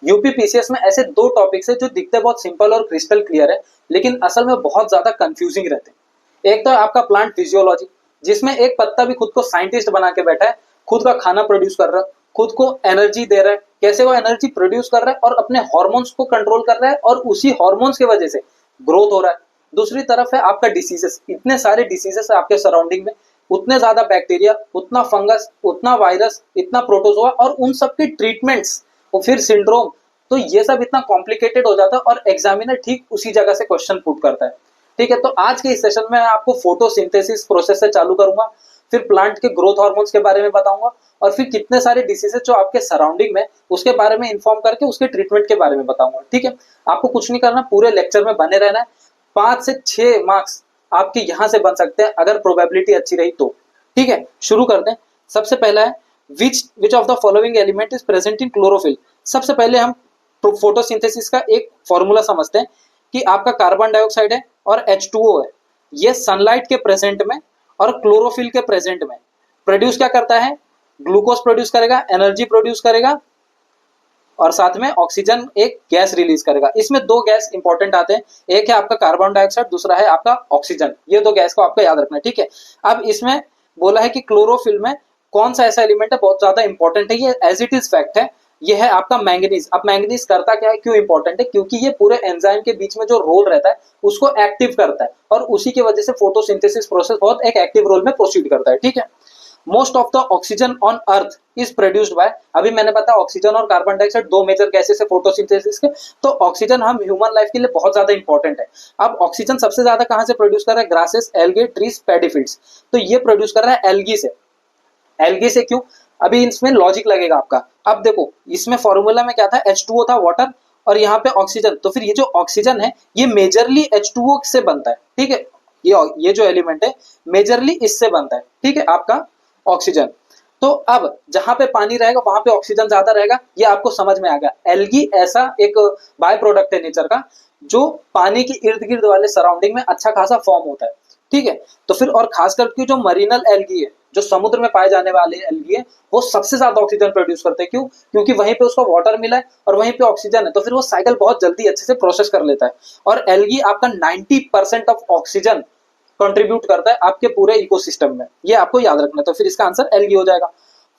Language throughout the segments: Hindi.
यूपीपीसीएस में ऐसे दो टॉपिक्स है जो दिखते बहुत सिंपल और क्रिस्टल क्लियर है, लेकिन असल में बहुत ज्यादा कंफ्यूजिंग रहते हैं। एक तो है आपका प्लांट फिजियोलॉजी, जिसमें एक पत्ता भी खुद को साइंटिस्ट बना के बैठा है, खुद का खाना प्रोड्यूस कर रहा है, खुद को एनर्जी दे रहा है, कैसे वो एनर्जी प्रोड्यूस कर रहा है और अपने हार्मोन्स को कंट्रोल कर रहा है और उसी हार्मोन्स की वजह से ग्रोथ हो रहा है। दूसरी तरफ है आपका डिसीजेस, इतने सारे डिसीजेस है आपके सराउंडिंग में, उतने ज्यादा बैक्टीरिया, उतना फंगस, उतना वायरस, इतना प्रोटोजोआ और उन सब की ट्रीटमेंट्स और फिर सिंड्रोम, तो ये सब इतना कॉम्प्लिकेटेड हो जाता है और एग्जामिनर ठीक उसी जगह से क्वेश्चन पुट करता है। ठीक है, तो आज के इस सेशन में आपको फोटोसिंथेसिस प्रोसेस से चालू करूंगा, फिर प्लांट के ग्रोथ हार्मोन्स के बारे में बताऊंगा और फिर कितने सारे डिसीजेस जो आपके सराउंडिंग में उसके बारे में इन्फॉर्म करके उसके ट्रीटमेंट के बारे में बताऊंगा। ठीक है, आपको कुछ नहीं करना, पूरे लेक्चर में बने रहना है। 5 से 6 मार्क्स आपके यहां से बन सकते हैं अगर प्रोबेबिलिटी अच्छी रही तो। ठीक है, शुरू करते हैं। सबसे पहला है विच of the following element is present in chlorophyll. सबसे पहले हम फोटोसिंथेसिस का एक फॉर्मूला समझते हैं कि आपका कार्बन डाइऑक्साइड है और H2O है, ये सनलाइट के प्रेजेंट में और क्लोरोफिल के प्रेजेंट में प्रोड्यूस क्या करता है, ग्लूकोज प्रोड्यूस करेगा, एनर्जी प्रोड्यूस करेगा और साथ में ऑक्सीजन एक गैस रिलीज करेगा। इसमें दो गैस इंपॉर्टेंट आते हैं, एक है आपका कार्बन डाइऑक्साइड, दूसरा है आपका ऑक्सीजन। ये दो गैस को आपको याद रखना है। ठीक है, अब इसमें बोला है कि क्लोरोफिल में कौन सा ऐसा एलिमेंट है बहुत ज्यादा इंपॉर्टेंट है, ये एज इट इज फैक्ट है, ये है आपका मैंगनीज। अब मैंगनीज करता क्या है, क्यों इंपॉर्टेंट है, क्योंकि ये पूरे एंजाइम के बीच में जो रोल रहता है उसको एक्टिव करता है और उसी की वजह से फोटोसिंथेसिस प्रोसेस बहुत एक एक्टिव रोल में प्रोसीड करता है। ठीक है, most of the oxygen on earth is produced by, अभी मैंने बताया ऑक्सीजन और कार्बन डाइऑक्साइड दो मेजर गैसेस है फोटोसिंथेसिस के, तो ऑक्सीजन हम ह्यूमन लाइफ के लिए बहुत ज्यादा इंपॉर्टेंट है। अब ऑक्सीजन सबसे ज्यादा कहां से प्रोड्यूस कर रहा है, ग्रासेस, एल्गे, ट्रीज, पैडीफिल्ड्स, तो ये प्रोड्यूस कर रहा है एल्गी से। एल्गी से क्यों, अभी इसमें लॉजिक लगेगा आपका। अब देखो इसमें फॉर्मूला में क्या था, H2O था वाटर और यहाँ पे ऑक्सीजन, तो फिर ये जो ऑक्सीजन है ये मेजरली H2O से बनता है। ठीक है, ये जो एलिमेंट है मेजरली इससे बनता है। ठीक है, आपका ऑक्सीजन, तो अब जहां पे पानी रहेगा वहां पे ऑक्सीजन ज्यादा रहेगा, ये आपको समझ में आ गया। एल्गी ऐसा एक बाय प्रोडक्ट है नेचर का जो पानी के इर्द गिर्द वाले सराउंडिंग में अच्छा खासा फॉर्म होता है। ठीक है, तो फिर और खास करके जो मरीनल एल्गी है, जो समुद्र में पाए जाने वाले एल्गी है, वो सबसे ज्यादा ऑक्सीजन प्रोड्यूस करते हैं। क्यों, क्योंकि वहीं पे उसको वाटर मिला है और वहीं पे ऑक्सीजन है, तो फिर वो साइकिल बहुत जल्दी अच्छे से प्रोसेस कर लेता है और एल्गी आपका 90% ऑफ ऑक्सीजन कंट्रीब्यूट करता है आपके पूरे इकोसिस्टम में, ये आपको याद रखना है। तो फिर इसका आंसर एल्गी हो जाएगा।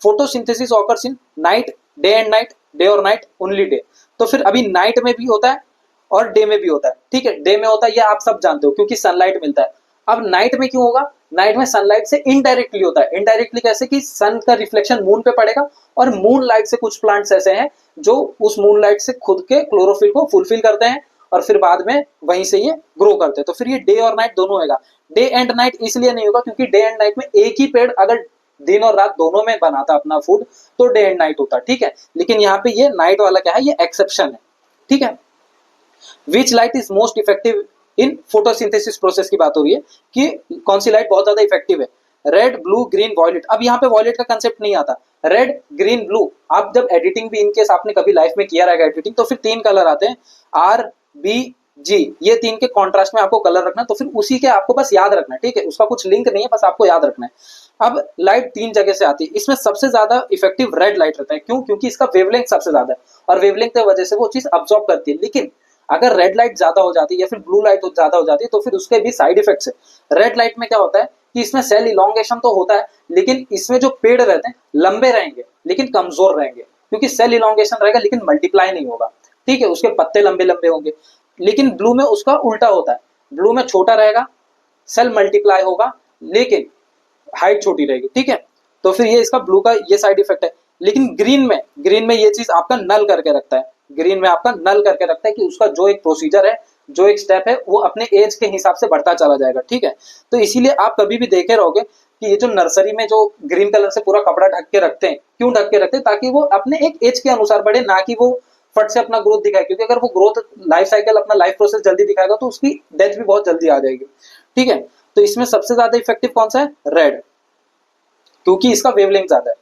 Photosynthesis occurs in night, day and night, day और नाइट, ओनली डे। तो फिर अभी नाइट में भी होता है और डे में भी होता है। ठीक है, डे में होता है ये आप सब जानते हो क्योंकि सनलाइट मिलता है। अब नाइट में क्यों होगा, नाइट में सनलाइट से इनडायरेक्टली होता है। इनडायरेक्टली कैसे कि सन का रिफ्लेक्शन मून पे पड़ेगा और मून लाइट से कुछ प्लांट्स ऐसे हैं जो उस मून लाइट से खुद के क्लोरोफिल को फुलफिल करते हैं और फिर बाद में वहीं से ये ग्रो करते हैं। तो फिर ये डे और नाइट दोनों होगा। डे एंड नाइट इसलिए नहीं होगा क्योंकि डे एंड नाइट में एक ही पेड़ अगर दिन और रात दोनों में बनाता अपना फूड तो डे एंड नाइट होता। ठीक है, लेकिन यहाँ पे ये नाइट वाला क्या है, ये एक्सेप्शन है। ठीक है, which light is most effective in photosynthesis process की बात हो रही है कि कौन सी लाइट बहुत ज्यादा इफेक्टिव है, रेड, ब्लू, ग्रीन, वॉयलेट। अब यहाँ पे वॉयलेट का कंसेप्ट नहीं आता, रेड, ग्रीन, ब्लू। आप जब एडिटिंग भी इनकेस आपने कभी लाइफ में किया रहेगा एडिटिंग, तो फिर 3 कलर आते हैं, RBG, ये 3 के कॉन्ट्रास्ट में आपको कलर रखना है, तो फिर उसी के आपको बस याद रखना है। ठीक है, उसका कुछ लिंक नहीं है, बस आपको याद रखना है। अब लाइट 3 जगह से आती है, इसमें सबसे ज्यादा इफेक्टिव रेड लाइट रहता है। क्यों, क्योंकि इसका वेवलेंथ सबसे ज्यादा है और वेवलेंथ की वजह से वो चीज अब्सॉर्ब करती है। लेकिन अगर रेड लाइट ज्यादा हो जाती है या फिर ब्लू लाइट ज्यादा हो जाती है तो फिर उसके भी साइड इफेक्ट्स है। रेड लाइट में क्या होता है कि इसमें सेल इलोंगेशन तो होता है, लेकिन इसमें जो पेड़ रहते हैं लंबे रहेंगे लेकिन कमजोर रहेंगे, क्योंकि सेल इलोंगेशन रहेगा लेकिन मल्टीप्लाई नहीं होगा। ठीक है, उसके पत्ते लंबे लंबे होंगे। लेकिन ब्लू में उसका उल्टा होता है, ब्लू में छोटा रहेगा, सेल मल्टीप्लाई होगा लेकिन हाइट छोटी रहेगी। ठीक है, तो फिर ये इसका ब्लू का ये साइड इफेक्ट है। लेकिन ग्रीन में ये चीज आपका नल करके रखता है, ग्रीन में आपका नल करके रखता है कि उसका जो एक प्रोसीजर है, जो एक स्टेप है, वो अपने एज के हिसाब से बढ़ता चला जाएगा। ठीक है, तो इसीलिए आप कभी भी देखे रहोगे कि ये जो नर्सरी में जो ग्रीन कलर से पूरा कपड़ा ढक के रखते हैं, क्यों ढक के रखते हैं, ताकि वो अपने एक एज के अनुसार बढ़े, ना कि वो फट से अपना ग्रोथ दिखाए। क्योंकि अगर वो ग्रोथ लाइफ साइकिल अपना लाइफ प्रोसेस जल्दी दिखाएगा तो उसकी डेथ भी बहुत जल्दी आ जाएगी। ठीक है, तो इसमें सबसे ज्यादा इफेक्टिव कौन सा है, रेड, क्योंकि इसका वेवलेंथ ज्यादा है।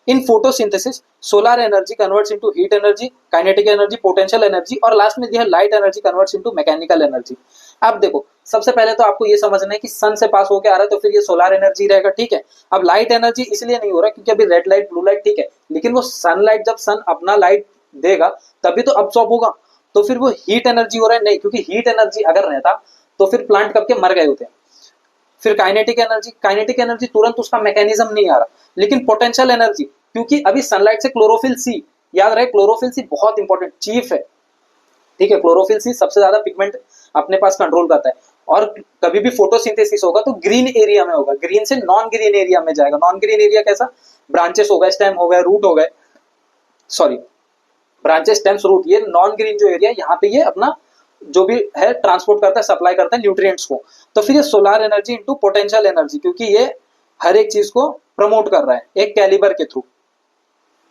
In photosynthesis solar energy converts into heat energy, kinetic energy, potential energy और लास्ट में दिया है light energy converts into mechanical energy. अब देखो सबसे पहले तो आपको ये समझना है कि सन से पास होके आ रहा है तो फिर ये सोलर एनर्जी रहेगा। ठीक है, अब लाइट एनर्जी इसलिए नहीं हो रहा क्योंकि अभी रेड लाइट, ब्लू लाइट ठीक है, लेकिन वो सनलाइट जब सन अपना लाइट देगा तभी तो अब्सॉर्ब होगा। तो फिर वो हीट एनर्जी हो रहा है नहीं, क्योंकि हीट एनर्जी अगर रहता तो फिर प्लांट कब के मर गए होते। फिर काइनेटिक एनर्जी तुरंत उसका मैकेनिज्म नहीं आ रहा, लेकिन पोटेंशियल एनर्जी, क्योंकि अभी सनलाइट से क्लोरोफिल सी, याद रहे क्लोरोफिल सी बहुत इंपॉर्टेंट चीफ है, ठीक है। क्लोरोफिल सी सबसे ज्यादा पिगमेंट अपने पास कंट्रोल करता है, और कभी भी फोटोसिंथेसिस होगा तो ग्रीन एरिया में होगा, ग्रीन से नॉन ग्रीन एरिया में जाएगा। नॉन ग्रीन एरिया कैसा, ब्रांचेस हो गए, स्टेम हो गए, रूट हो गए, सॉरी ब्रांचेस, स्टेम्स, रूट, ये नॉन ग्रीन जो एरिया, यहाँ पे ये अपना जो भी है ट्रांसपोर्ट करता है, सप्लाई करता है न्यूट्रिएंट्स को। तो फिर ये solar energy into potential energy, क्योंकि ये हर एक चीज को प्रमोट कर रहा है एक कैलिबर के through.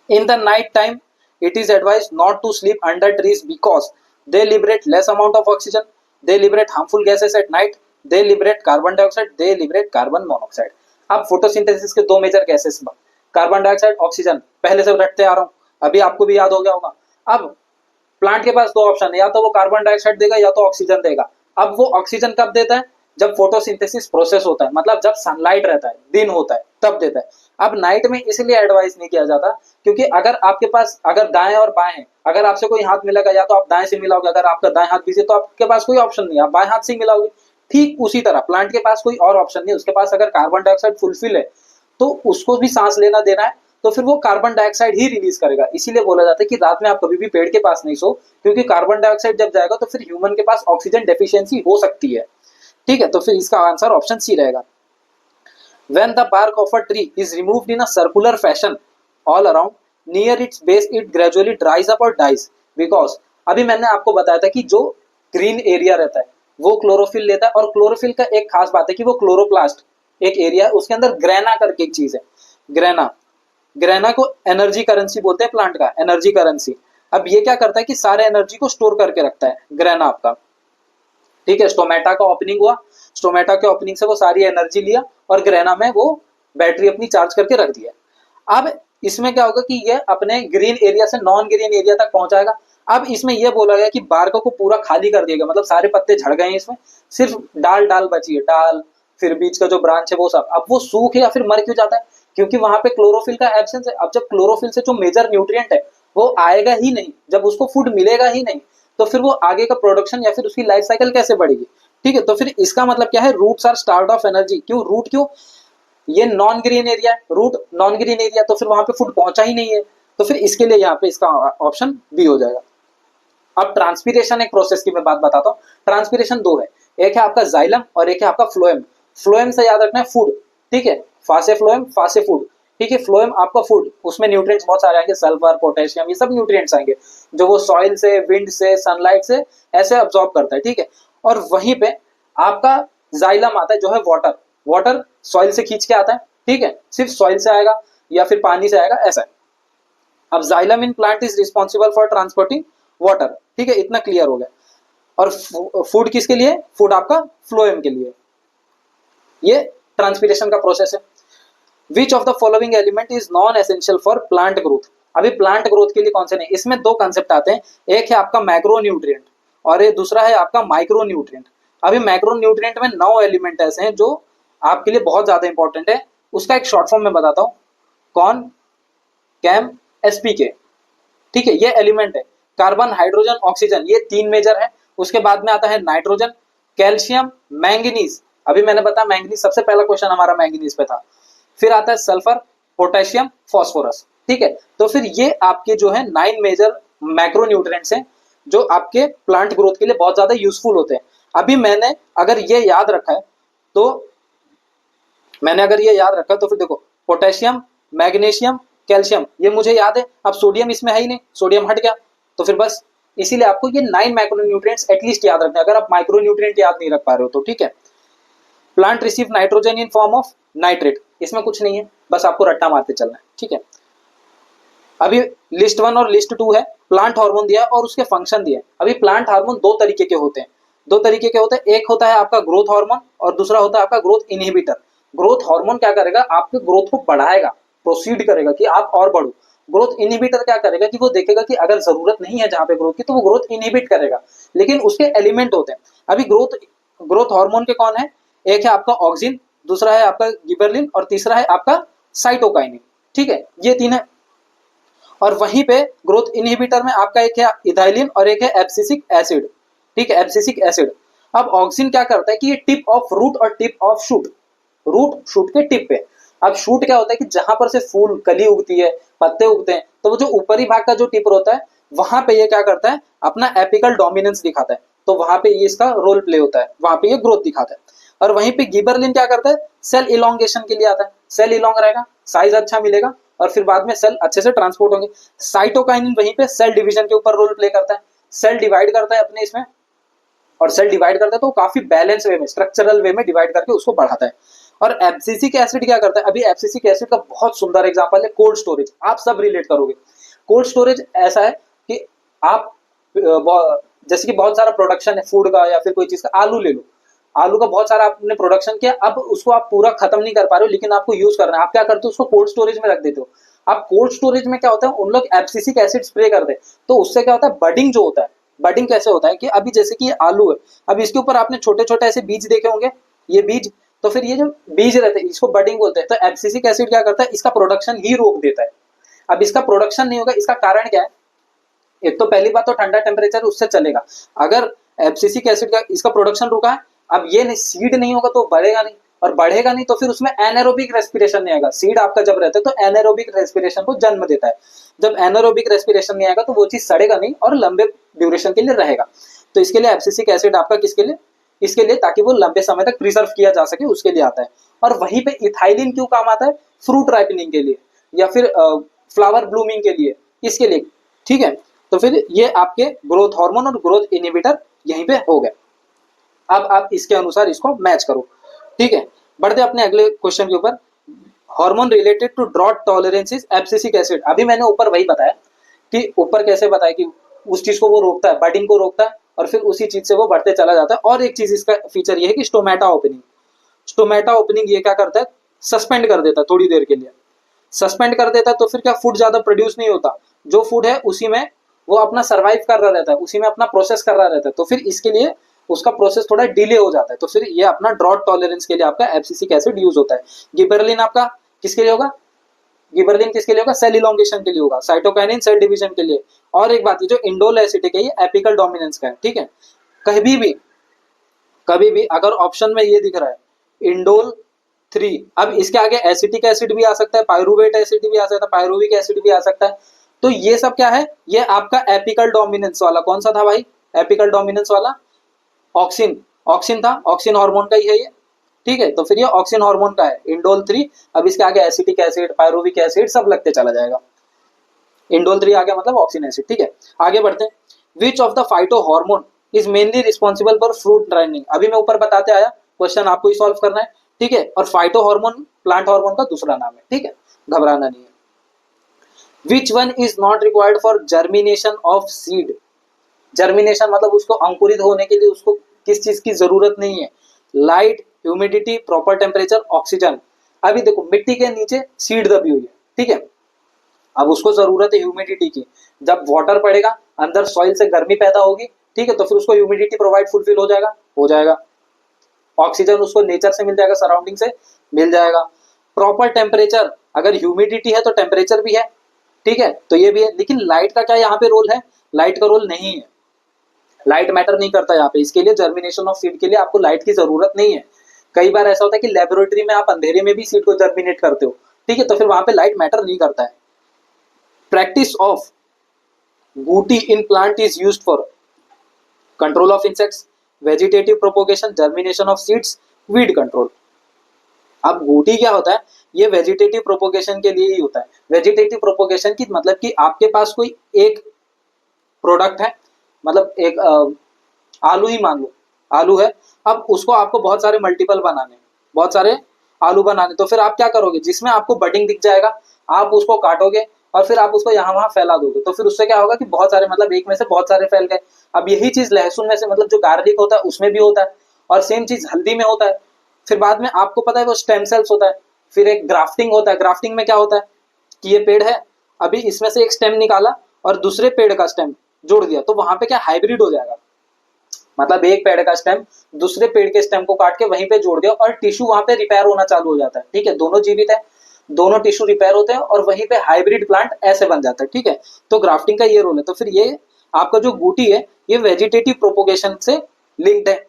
In the night time it is advised not to sleep under trees because they liberate less amount of oxygen, they liberate harmful gases at night, they liberate carbon dioxide, they liberate carbon monoxide। अब फोटोसिंथेसिस के दो major gases, carbon dioxide, oxygen, पहले से रटते आ रहा हूं, अभी आपको भी याद हो गया होगा। अब प्लांट के पास दो ऑप्शन है, या तो वो कार्बन डाइऑक्साइड देगा या तो ऑक्सीजन देगा। अब वो ऑक्सीजन कब देता है, जब फोटोसिंथेसिस प्रोसेस होता है, मतलब जब सनलाइट रहता है, दिन होता है, तब देता है। अब नाइट में इसलिए एडवाइस नहीं किया जाता क्योंकि अगर आपके पास अगर दाएं और बाएं हैं, अगर आपसे कोई हाथ मिलेगा या तो आप दाएं से मिलाओगे, अगर आपका दाएं हाथ बिजी तो आपके पास कोई ऑप्शन नहीं है, आप बाएं हाथ से मिलाओगे। ठीक उसी तरह प्लांट के पास कोई और ऑप्शन नहीं, उसके पास अगर कार्बन डाइऑक्साइड फुलफिल है तो उसको भी सांस लेना देना है, तो फिर वो कार्बन डाइऑक्साइड ही रिलीज करेगा। इसीलिए बोला जाता है कि रात में आप कभी भी पेड़ के पास नहीं सो, क्योंकि कार्बन डाइऑक्साइड जब जाएगा तो फिर ह्यूमन के पास ऑक्सीजन डेफिशिएंसी हो सकती है, ठीक है। तो फिर इसका आंसर ऑप्शन सी रहेगा। When the bark of a tree is removed in a circular fashion all around, near its base it gradually dries up or dies because अभी मैंने आपको बताया था कि जो ग्रीन एरिया रहता है वो क्लोरोफिल लेता है, और क्लोरोफिल का एक खास बात है कि वो क्लोरोप्लास्ट एक एरिया है, उसके अंदर ग्रेना करके एक चीज है, ग्रेना को एनर्जी करेंसी बोलते हैं, प्लांट का एनर्जी करेंसी। अब ये क्या करता है कि सारे एनर्जी को स्टोर करके रखता है ग्रेना आपका, ठीक है। स्टोमेटा का ओपनिंग हुआ, स्टोमेटा के ओपनिंग से वो सारी एनर्जी लिया और ग्रेना में वो बैटरी अपनी चार्ज करके रख दिया। अब इसमें क्या होगा कि ये अपने ग्रीन एरिया से नॉन ग्रीन एरिया तक पहुंचाएगा। अब इसमें यह बोला गया कि बार्क को पूरा खाली कर दिया गया, मतलब सारे पत्ते झड़ गए हैं, इसमें सिर्फ डाल बची है, डाल, फिर बीच का जो ब्रांच है वो सब। अब वो सूख या फिर मर क्यों जाता है, क्योंकि वहां पे क्लोरोफिल का एब्सेंस है। अब जब क्लोरोफिल से जो मेजर न्यूट्रिएंट है वो आएगा ही नहीं, जब उसको फूड मिलेगा ही नहीं, तो फिर वो आगे का प्रोडक्शन या फिर उसकी लाइफ साइकिल कैसे बढ़ेगी, ठीक है। तो फिर इसका मतलब क्या है, roots are starved of energy. क्यों रूट, क्यों, ये नॉन ग्रीन एरिया है, रूट नॉन ग्रीन एरिया, तो फिर वहां पे फूड पहुंचा ही नहीं है, तो फिर इसके लिए यहाँ पे इसका ऑप्शन बी हो जाएगा। अब ट्रांसपीरेशन एक प्रोसेस की मैं बात बताता हूँ। ट्रांसपीरेशन दो है, एक है आपका जाइलम और एक है आपका फ्लोएम। फ्लोएम से याद रखना है फूड, ठीक है, फा से फ्लोएम, फा से फूड, ठीक है। फ्लोएम आपका फूड, उसमें न्यूट्रिएंट्स बहुत सारे आएंगे, सल्फर, पोटेशियम, ये सब न्यूट्रिएंट्स आएंगे जो वो सॉइल से, विंड से, सनलाइट से ऐसे अब्सॉर्ब करता है, ठीक है। और वहीं पे आपका जाइलम आता है जो है वाटर, वाटर सॉइल से खींच के आता है, ठीक है, सिर्फ सॉइल से आएगा या फिर पानी से आएगा, ऐसा है। अब xylem in plant is responsible for transporting water, ठीक है, इतना क्लियर हो गया। और फूड किसके लिए, फूड आपका फ्लोएम के लिए। ये ट्रांसपीरेशन का प्रोसेस है। विच of the following element is non essential for plant growth. अभी प्लांट ग्रोथ के लिए कौन से नहीं, इसमें दो कंसेप्ट आते हैं, एक है आपका मैक्रो न्यूट्रिएंट और ये दूसरा है आपका माइक्रो न्यूट्रिएंट। अभी मैक्रो न्यूट्रिएंट में 9 एलिमेंट ऐसे हैं जो आपके लिए बहुत ज्यादा इंपॉर्टेंट है, उसका एक शॉर्ट फॉर्म में बताता हूं, कौन, कैम, एसपीके, ठीक है, ये एलिमेंट है। कार्बन, हाइड्रोजन, ऑक्सीजन, ये 3 मेजर है। उसके बाद में आता है नाइट्रोजन, कैल्शियम, मैंगनीज। अभी मैंने बताया मैंगनीज, सबसे पहला क्वेश्चन हमारा मैंगनीज पे था। फिर आता है सल्फर, पोटेशियम, फॉस्फोरस, ठीक है। तो फिर ये आपके जो है 9 मेजर मैक्रो न्यूट्रिएंट्स हैं जो आपके प्लांट ग्रोथ के लिए बहुत ज्यादा यूजफुल होते हैं। अभी मैंने अगर ये याद रखा है तो फिर देखो पोटेशियम, मैग्नीशियम, कैल्शियम, ये मुझे याद है। अब सोडियम इसमें है ही नहीं, सोडियम हट गया, तो फिर बस इसीलिए आपको ये 9 माइक्रोन्यूट्रिएंट्स एटलीस्ट याद रखना है, अगर आप माइक्रोन्यूट्रिएंट याद नहीं रख पा रहे हो तो, ठीक है। Plant receive nitrogen in form of nitrate, इसमें कुछ नहीं है, बस आपको रट्टा मारते चलना है, ठीक है। अभी लिस्ट 1 और लिस्ट 2 है, प्लांट हार्मोन दिया है और उसके फंक्शन दिए। अभी प्लांट हार्मोन दो तरीके के होते हैं, एक होता है आपका ग्रोथ हार्मोन और दूसरा होता है आपका ग्रोथ इनहिबिटर। ग्रोथ हार्मोन क्या करेगा, आपके ग्रोथ को बढ़ाएगा, प्रोसीड करेगा कि आप और बढ़ो। ग्रोथ इनहिबिटर क्या करेगा कि वो देखेगा कि अगर जरूरत नहीं है जहां पे ग्रोथ की तो वो ग्रोथ इनहिबिट करेगा, लेकिन उसके एलिमेंट होते हैं। अभी ग्रोथ हार्मोन के कौन है, एक है आपका ऑक्सिन, दूसरा है आपका गिबरलिन और तीसरा है आपका साइटोकाइनिन, ठीक है, ये 3 है। और वहीं पे ग्रोथ इनहिबिटर में आपका एक है इथाइलिन और एक है एब्सिसिक एसिड, ठीक है, एब्सिसिक एसिड। अब ऑक्सिन क्या करता है कि ये टिप ऑफ रूट और tip of shoot, root shoot के टिप पे। अब शूट क्या होता है कि जहां पर से फूल कली उगती है, पत्ते उगते हैं, तो वो जो ऊपरी भाग का जो टिप होता है वहां पे ये क्या करता है, अपना एपिकल डोमिनेंस दिखाता है, तो वहां पे ये इसका रोल प्ले होता है, वहां पे ये ग्रोथ दिखाता है। और वहीं पे गिबरलिन क्या करता है, सेल इलोंगेशन के लिए आता है, सेल इलोंग रहेगा, साइज अच्छा मिलेगा और फिर बाद में सेल अच्छे से ट्रांसपोर्ट होंगे। साइटोकाइनिन वहीं पे सेल डिवीजन के ऊपर रोल प्ले करता है, सेल डिवाइड करता है अपने इसमें, और सेल डिवाइड करता है तो काफी बैलेंस वे में, स्ट्रक्चरल वे में डिवाइड करके उसको बढ़ाता है। और एब्सिसिक एसिड क्या करता है, अभी एब्सिसिक एसिड का बहुत सुंदर एग्जांपल है कोल्ड स्टोरेज, आप सब रिलेट करोगे। कोल्ड स्टोरेज ऐसा है कि आप जैसे कि बहुत सारा प्रोडक्शन है फूड का या फिर कोई चीज का, आलू ले लो, आलू का बहुत सारा आपने प्रोडक्शन किया, अब उसको आप पूरा खत्म नहीं कर पा रहे हो लेकिन आपको यूज करना है, आप क्या करते हो, उसको कोल्ड स्टोरेज में रख देते हो। आप कोल्ड स्टोरेज में क्या होता है, उन लोग एब्सिसिक एसिड स्प्रे करते हैं, तो उससे क्या होता है, बडिंग जो होता है, बडिंग कैसे होता है कि अभी जैसे कि ये आलू है, अब इसके ऊपर आपने छोटे छोटे ऐसे बीज देखे होंगे, ये बीज, तो फिर ये जो बीज रहते हैं इसको बडिंग बोलते हैं। तो एब्सिसिक एसिड क्या करता है, इसका प्रोडक्शन ही रोक देता है। अब इसका प्रोडक्शन नहीं होगा, इसका कारण क्या है, एक तो पहली बात तो ठंडा टेम्परेचर उससे चलेगा, अगर एब्सिसिक एसिड का इसका प्रोडक्शन रुका है, अब ये नहीं, सीड नहीं होगा तो बढ़ेगा नहीं, और बढ़ेगा नहीं तो फिर उसमें एनारोबिक रेस्पिरेशन नहीं आएगा। सीड आपका जब रहता है तो एनारोबिक रेस्पिरेशन को जन्म देता है, जब एनारोबिक रेस्पिरेशन नहीं आएगा तो वो चीज सड़ेगा नहीं और लंबे ड्यूरेशन के लिए रहेगा। तो इसके लिए एब्सिसिक एसिड आपका किसके लिए, इसके लिए ताकि वो लंबे समय तक प्रिजर्व किया जा सके, उसके लिए आता है। और वहीं पे इथाइलिन क्यों काम आता है, फ्रूट राइपनिंग के लिए या फिर फ्लावर ब्लूमिंग के लिए, इसके लिए, ठीक है। तो फिर ये आपके ग्रोथ हार्मोन और ग्रोथ इनहिबिटर यहीं पे हो गए। अब आप इसके अनुसार इसको मैच करो, ठीक है। बढ़ते अपने अगले क्वेश्चन के ऊपर, hormone related to drought tolerance abscisic acid. अभी मैंने ऊपर वही बताया कि ऊपर कैसे बताया कि उस चीज को वो रोकता है, बडिंग को रोकता है और फिर उसी चीज से वो बढ़ते चला जाता है। और एक चीज इसका फीचर ये है कि स्टोमेटा ओपनिंग, स्टोमेटा ओपनिंग ये क्या करता है, सस्पेंड कर देता है थोड़ी देर के लिए, सस्पेंड कर देता है तो फिर क्या फूड ज्यादा प्रोड्यूस नहीं होता, जो फूड है उसी में वो अपना सर्वाइव कर रहा रहता है, उसी में अपना प्रोसेस कर रहा रहता है, तो फिर इसके लिए उसका प्रोसेस थोड़ा डिले हो जाता है। तो फिर ये अपना ड्रॉट टॉलरेंस के लिए आपका एब्सिसिक एसिड यूज होता है। गिबरलिन आपका किसके लिए होगा, गिबरलिन किसके लिए होगा, सेल इलोंगेशन के लिए होगा, साइटोकाइनिन सेल डिवीजन के लिए। और एक बात, ये जो इंडोल एसिटिक है ये एपिकल डोमिनेंस का है, ठीक है। कभी भी अगर ऑप्शन में ये दिख रहा है इंडोल 3, अब इसके आगे एसिटिक एसिड भी आ सकता है, पायरुवेट एसिड भी आ सकता है, पायरुविक एसिड भी आ सकता है, तो ये सब क्या है, ये आपका एपिकल डोमिनेंस वाला कौन सा था भाई, एपिकल डोमिनेंस वाला ऑक्सिन, ऑक्सिन था, ऑक्सिन हार्मोन का ही है ये, ठीक है। तो फिर ये ऑक्सिन हार्मोन का है इंडोल 3। अब इसके आगे एसिटिक एसिड, पायरुविक एसिड सब लगते चला जाएगा, इंडोल 3 आ गया मतलब ऑक्सिन एसिड, ठीक है। आगे बढ़ते हैं, which of the phytohormone is mainly responsible for fruit drying. अभी मैं ऊपर बताते आया, क्वेश्चन आपको ही सॉल्व करना है, ठीक है। और फाइटो हार्मोन प्लांट हार्मोन का दूसरा नाम है, ठीक है, घबराना नहीं है। Which one is not required for germination of seed, germination मतलब उसको अंकुरित होने के लिए उसको किस चीज की जरूरत नहीं है, light, humidity, proper temperature, oxygen. अभी देखो मिट्टी के नीचे सीड दबी हुई है, ठीक है, अब उसको जरूरत है ह्यूमिडिटी की, जब वाटर पड़ेगा अंदर सॉइल से गर्मी पैदा होगी, ठीक है, तो फिर उसको ह्यूमिडिटी प्रोवाइड फुलफिल हो जाएगा, ऑक्सीजन उसको नेचर से मिल जाएगा, सराउंडिंग से मिल जाएगा। प्रॉपर टेम्परेचर, अगर ह्यूमिडिटी है तो टेम्परेचर भी है, ठीक है, तो ये भी है। लेकिन लाइट का क्या यहाँ पे रोल है, लाइट का रोल नहीं है, लाइट मैटर नहीं करता यहाँ पे, इसके लिए जर्मिनेशन ऑफ सीड के लिए आपको लाइट की जरूरत नहीं है। कई बार ऐसा होता है कि लेबोरेटरी में आप अंधेरे में भी सीड को जर्मिनेट करते हो, ठीक है, तो फिर वहां पे लाइट मैटर नहीं करता है। प्रैक्टिस ऑफ बूटी in plant is used for control of insects, vegetative propagation, germination of seeds, weed control. अब बूटी क्या होता है, ये वेजिटेटिव प्रोपोगेशन के लिए ही होता है। वेजिटेटिव प्रोपोगेशन की मतलब कि आपके पास कोई एक प्रोडक्ट है, मतलब एक आलू ही मान लो, आलू है, अब उसको आपको बहुत सारे मल्टीपल बनाने, बहुत सारे आलू बनाने, तो फिर आप क्या करोगे, जिसमें आपको बडिंग दिख जाएगा आप उसको काटोगे और फिर आप उसको यहाँ वहां फैला दोगे, तो फिर उससे क्या होगा कि बहुत सारे, मतलब एक में से बहुत सारे फैल गए। अब यही चीज लहसुन में से, मतलब जो गार्लिक होता है उसमें भी होता है, और सेम चीज हल्दी में होता है। फिर बाद में आपको पता है वो स्टेम सेल्स होता है, फिर एक ग्राफ्टिंग होता है। ग्राफ्टिंग में क्या होता है कि ये पेड़ है, अभी इसमें से एक स्टेम निकाला और दूसरे पेड़ का स्टेम जोड़ दिया, तो वहां पे क्या हाइब्रिड हो जाएगा, मतलब एक पेड़ का स्टेम दूसरे पेड़ के स्टेम को काट के वहीं पे जोड़ दिया और टिश्यू वहां पे रिपेयर होना चालू हो जाता है, ठीक है, दोनों जीवित है। दोनों टिश्यू रिपेयर होते हैं और वहीं पे हाइब्रिड प्लांट ऐसे बन जाता है। ठीक है, तो ग्राफ्टिंग का ये रोल है। तो फिर ये आपका जो बूटी है ये वेजिटेटिव प्रोपोगेशन से लिंक्ड है।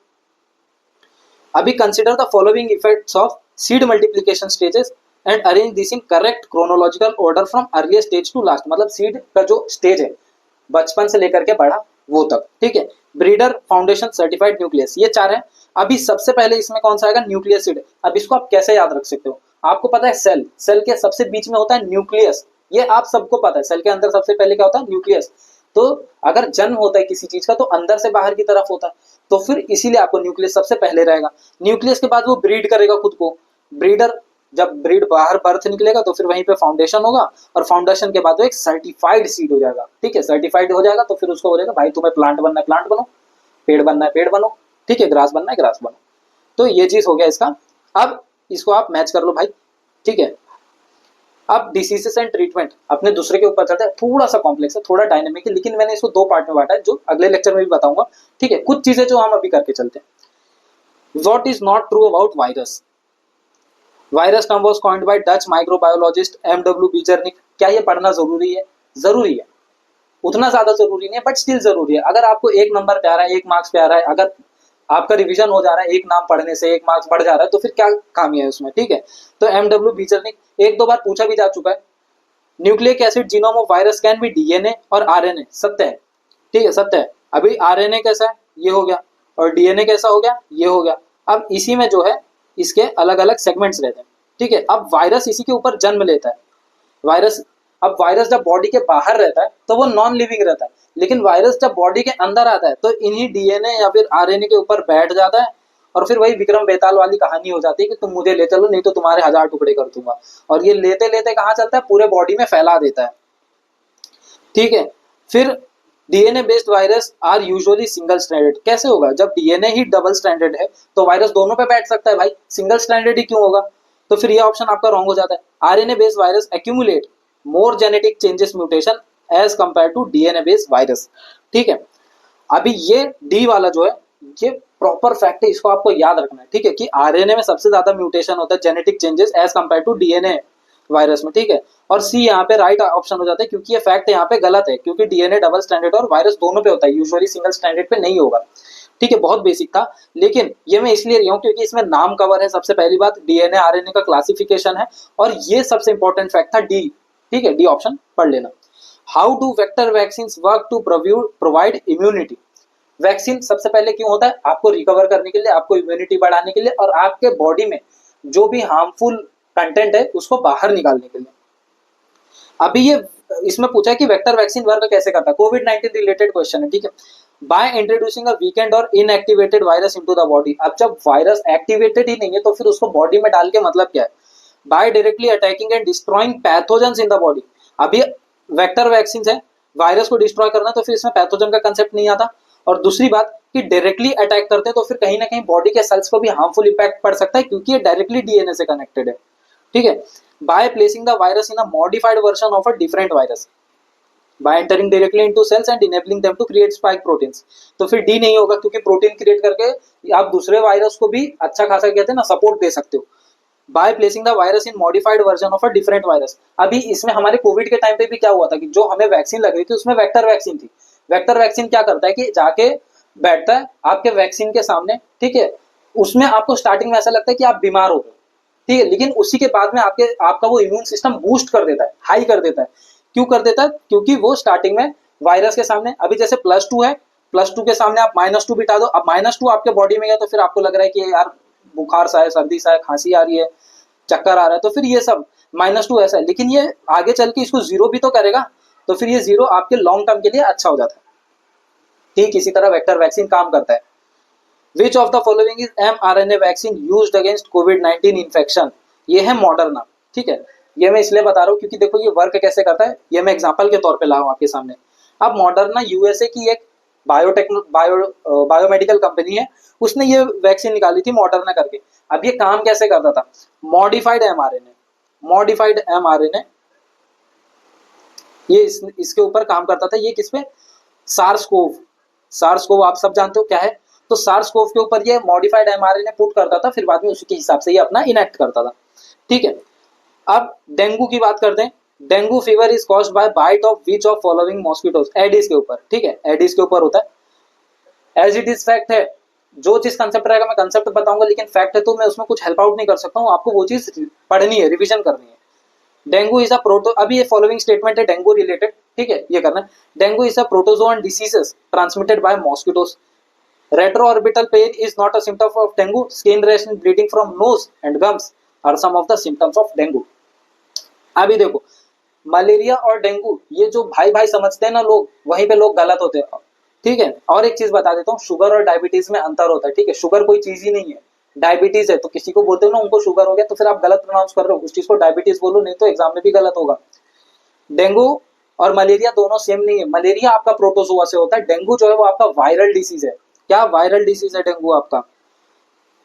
अभी consider the following effects of seed multiplication stages and arrange this in correct chronological order from earlier stage to last. मतलब सीड का जो स्टेज है बचपन से लेकर के बड़ा वो तक। ठीक है, ब्रीडर, फाउंडेशन, सर्टिफाइड, न्यूक्लियस, ये चार है। अभी सबसे पहले इसमें कौन सा आएगा? Nucleus seed. अब इसको आप कैसे याद रख सकते हो? आपको पता है सेल, सेल के सबसे बीच में होता है न्यूक्लियस, ये आप सबको पता है। सेल के अंदर सबसे पहले क्या होता है? न्यूक्लियस। तो अगर जन्म होता है किसी चीज का तो अंदर से बाहर की तरफ होता है, तो फिर इसीलिए आपको न्यूक्लियस सबसे पहले रहेगा। न्यूक्लियस के बाद वो ब्रीड करेगा खुद को। ब्रीडर, जब ब्रीड बाहर बर्थ निकलेगा तो फिर वहीं पे फाउंडेशन होगा, और फाउंडेशन के बाद वो एक सर्टिफाइड सीड हो जाएगा। ठीक है, सर्टिफाइड हो जाएगा तो फिर उसको बोलेगा भाई तुम्हें प्लांट बनना है प्लांट बनो, पेड़ बनना है पेड़ बनो, ठीक है, ग्रास बनना है ग्रास बनो। तो ये चीज हो गया इसका। अब इसको आप मैच कर लो भाई। ठीक है, अब डिसीजेस एंड ट्रीटमेंट अपने दूसरे के ऊपर चलते हैं। थोड़ा सा कॉम्प्लेक्स है, थोड़ा डायनेमिक है, लेकिन मैंने इसको दो पार्ट में बांटा है जो अगले लेक्चर में भी बताऊंगा। ठीक है, कुछ चीजें जो हम अभी करके चलते हैं। What is not true about virus? Virus term was coined by Dutch microbiologist M W Beijerinck. क्या ये पढ़ना जरूरी है? जरूरी है, उतना ज्यादा जरूरी नहीं है बट स्टिल जरूरी है। अगर आपको एक नंबर पे आ रहा है, एक मार्क्स पे आ रहा है, अगर आपका रिवीजन हो जा रहा है, एक नाम पढ़ने से एक मार्क्स बढ़ जा रहा है, तो फिर क्या खामी है उसमें? ठीक है, तो एमडब्ल्यू बीजरनिक एक दो बार पूछा भी जा चुका है। Nucleic acid genome of virus can be DNA और आरएनए। सत्य है, ठीक है, सत्य है। अभी आरएनए कैसा है? ये हो गया, और डीएनए कैसा हो गया? ये हो गया। अब इसी में जो है इसके अलग अलग सेगमेंट्स रहते हैं। ठीक है, अब वायरस इसी के ऊपर जन्म लेता है। वायरस, अब वायरस जब बॉडी के बाहर रहता है तो वो नॉन लिविंग रहता है, लेकिन वायरस जब बॉडी के अंदर आता है तो इन्हीं डीएनए या फिर आरएनए के ऊपर बैठ जाता है, और फिर वही विक्रम बेताल वाली कहानी हो जाती है कि तुम मुझे ले चलो नहीं तो तुम्हारे 1000 टुकड़े कर दूंगा। और ये लेते लेते कहाँ चलता है? पूरे बॉडी में फैला देता है। ठीक है, फिर DNA based virus are usually single stranded. कैसे होगा? जब डीएनए ही डबल स्ट्रैंडेड है तो वायरस दोनों पे बैठ सकता है भाई, सिंगल स्ट्रैंडेड ही क्यों होगा? तो फिर ये ऑप्शन आपका रॉन्ग हो जाता है। RNA based virus accumulate more genetic changes mutation as compare to DNA based virus. ठीक है, अभी ये डी वाला जो है ये प्रॉपर फैक्ट है, इसको आपको याद रखना है। ठीक है, कि आरएनए में सबसे ज्यादा म्यूटेशन होता है, genetic changes, as compare to DNA virus में। ठीक है, और सी यहाँ पे राइट ऑप्शन हो जाता है, क्योंकि ये फैक्ट यहाँ पे गलत है, क्योंकि डीएनए डबल स्टैंडर्ड और वायरस दोनों पे होता है, यूजुअली सिंगल स्टैंडर्ड पे नहीं होगा। ठीक है, बहुत बेसिक था, लेकिन ये मैं इसलिए रही हूँ क्योंकि इसमें नाम कवर है। सबसे पहली बात, डीएनए आरएनए का क्लासिफिकेशन है, और ये सबसे इंपॉर्टेंट फैक्ट था डी। ठीक है, डी ऑप्शन पढ़ लेना। How do vector vaccine work to provide immunity? Vaccine सबसे पहले क्यों होता है? आपको रिकवर करने के लिए, आपको इम्यूनिटी बढ़ाने के लिए, और आपके बॉडी में जो भी हार्मफुल कंटेंट है उसको बाहर निकालने के लिए। अभी ये इसमें पूछा है कि वेक्टर वैक्सीन वर्क कैसे करता है। कोविड-19 रिलेटेड क्वेश्चन है। ठीक है, बाय इंट्रोड्यूसिंग अ वीकेंड और inactivated virus into the body. अब जब वायरस एक्टिवेटेड ही नहीं है तो फिर उसको बॉडी में डाल के मतलब क्या है? By directly attacking and destroying pathogens in the body. अभी वेक्टर वैक्सीन है, वायरस को डिस्ट्रॉय करना, तो फिर इसमें पैथोजन का कंसेप्ट नहीं आता। और दूसरी बात कि डायरेक्टली अटैक करते हैं तो फिर कहीं ना कहीं बॉडी के सेल्स को भी हार्मफुल इंपैक्ट पड़ सकता है, क्योंकि ये डायरेक्टली डीएनए से कनेक्टेड है। ठीक है, by placing the virus in a modified version of a different virus, by entering directly into cells and enabling them to create spike proteins. तो फिर डी नहीं होगा, क्योंकि प्रोटीन क्रिएट करके आप दूसरे वायरस को भी अच्छा खासा कहते हैं ना सपोर्ट दे सकते हो। Bye placing the virus in modified version of a different virus. अभी इसमें हमारे कोविड के टाइम पे भी क्या हुआ था कि जो हमें वैक्सीन लग रही थी उसमें वेक्टर वैक्सीन थी। वेक्टर वैक्सीन क्या करता है कि जाके बैठता है आपके वैक्सीन के सामने। ठीक है, उसमें आपको स्टार्टिंग में ऐसा लगता है कि आप बीमार हो गए, ठीक है, लेकिन उसी के बाद में आपका वो इम्यून सिस्टम बूस्ट कर देता है, हाई कर देता है। क्यों कर देता है? क्योंकि वो स्टार्टिंग में वायरस के सामने, अभी जैसे +2 है, +2 के सामने आप -2 बिठा दो, अब -2 आपके बॉडी में गया तो फिर आपको लग रहा है कि यार बुखार सा है, सर्दी सा है, खांसी आ रही है, चक्कर आ रहा है, तो फिर ये सब -2 ऐसा है, लेकिन ये आगे चल के इसको 0 भी तो करेगा, तो फिर ये 0 आपके लॉन्ग टर्म के लिए अच्छा हो जाता है। ठीक इसी तरह वेक्टर वैक्सीन काम करता है। विच of the following is mRNA vaccine used against covid infection? ये है मॉडर्ना। ठीक है, ये मैं इसलिए बता रहा हूँ क्योंकि देखो ये वर्क कैसे करता है, ये मैं एग्जांपल के तौर पे लाऊं आपके सामने। अब मॉडर्ना यूएसए की एक बायोमेडिकल कंपनी है, उसने ये वैक्सीन निकाली थी मॉडर्ना करके। अब ये काम कैसे करता था? मॉडिफाइड एमआरएनए ये इसके ऊपर काम करता था। ये किस पे? सार्स कोव आप सब जानते हो क्या है। तो सार्स कोव के ऊपर ये मॉडिफाइड एमआरएनए पुट करता था, फिर बाद में उसी के हिसाब से ये अपना इनेक्ट करता था। ठीक है, अब डेंगू की बात करते हैं। Dengue fever is caused by bite of which of following mosquitoes, Aedes के ऊपर, ठीक है, एडिस के ऊपर होता है। एज इट इज फैक्ट है, जो चीज कंसेप्ट रहेगा मैं कंसेप्ट बताऊंगा, लेकिन फैक्ट है तो मैं उसमें कुछ हेल्प आउट नहीं कर सकता हूँ, आपको वो चीज पढ़नी है, रिविजन करनी है। डेंगू इज अ प्रोटो, अभी ये फॉलोइंग स्टेटमेंट है डेंगू रिलेटेड, ठीक है, ये करना है। Dengue is a protozoan diseases transmitted by mosquitoes. Retroorbital pain is not a symptom of dengue. Skin rash and bleeding from nose and gums are some of the symptoms of dengue. अभी देखो, मलेरिया और डेंगू ये जो भाई भाई समझते हैं ना लोग, वहीं पे लोग गलत होते हैं, ठीक है। और एक चीज बता देता हूँ, शुगर और डायबिटीज में अंतर होता है, ठीक है। शुगर कोई चीज ही नहीं है, डायबिटीज है। तो किसी को बोलते हो ना उनको शुगर हो गया, तो फिर आप गलत प्रोनाउंस कर रहे हो, उस चीज को डायबिटीज बोलो, नहीं तो एग्जाम में भी गलत होगा। डेंगू और मलेरिया दोनों सेम नहीं है। मलेरिया आपका प्रोटोजोआ से होता है, डेंगू जो है वो आपका वायरल डिसीज है। क्या वायरल डिसीज है डेंगू आपका?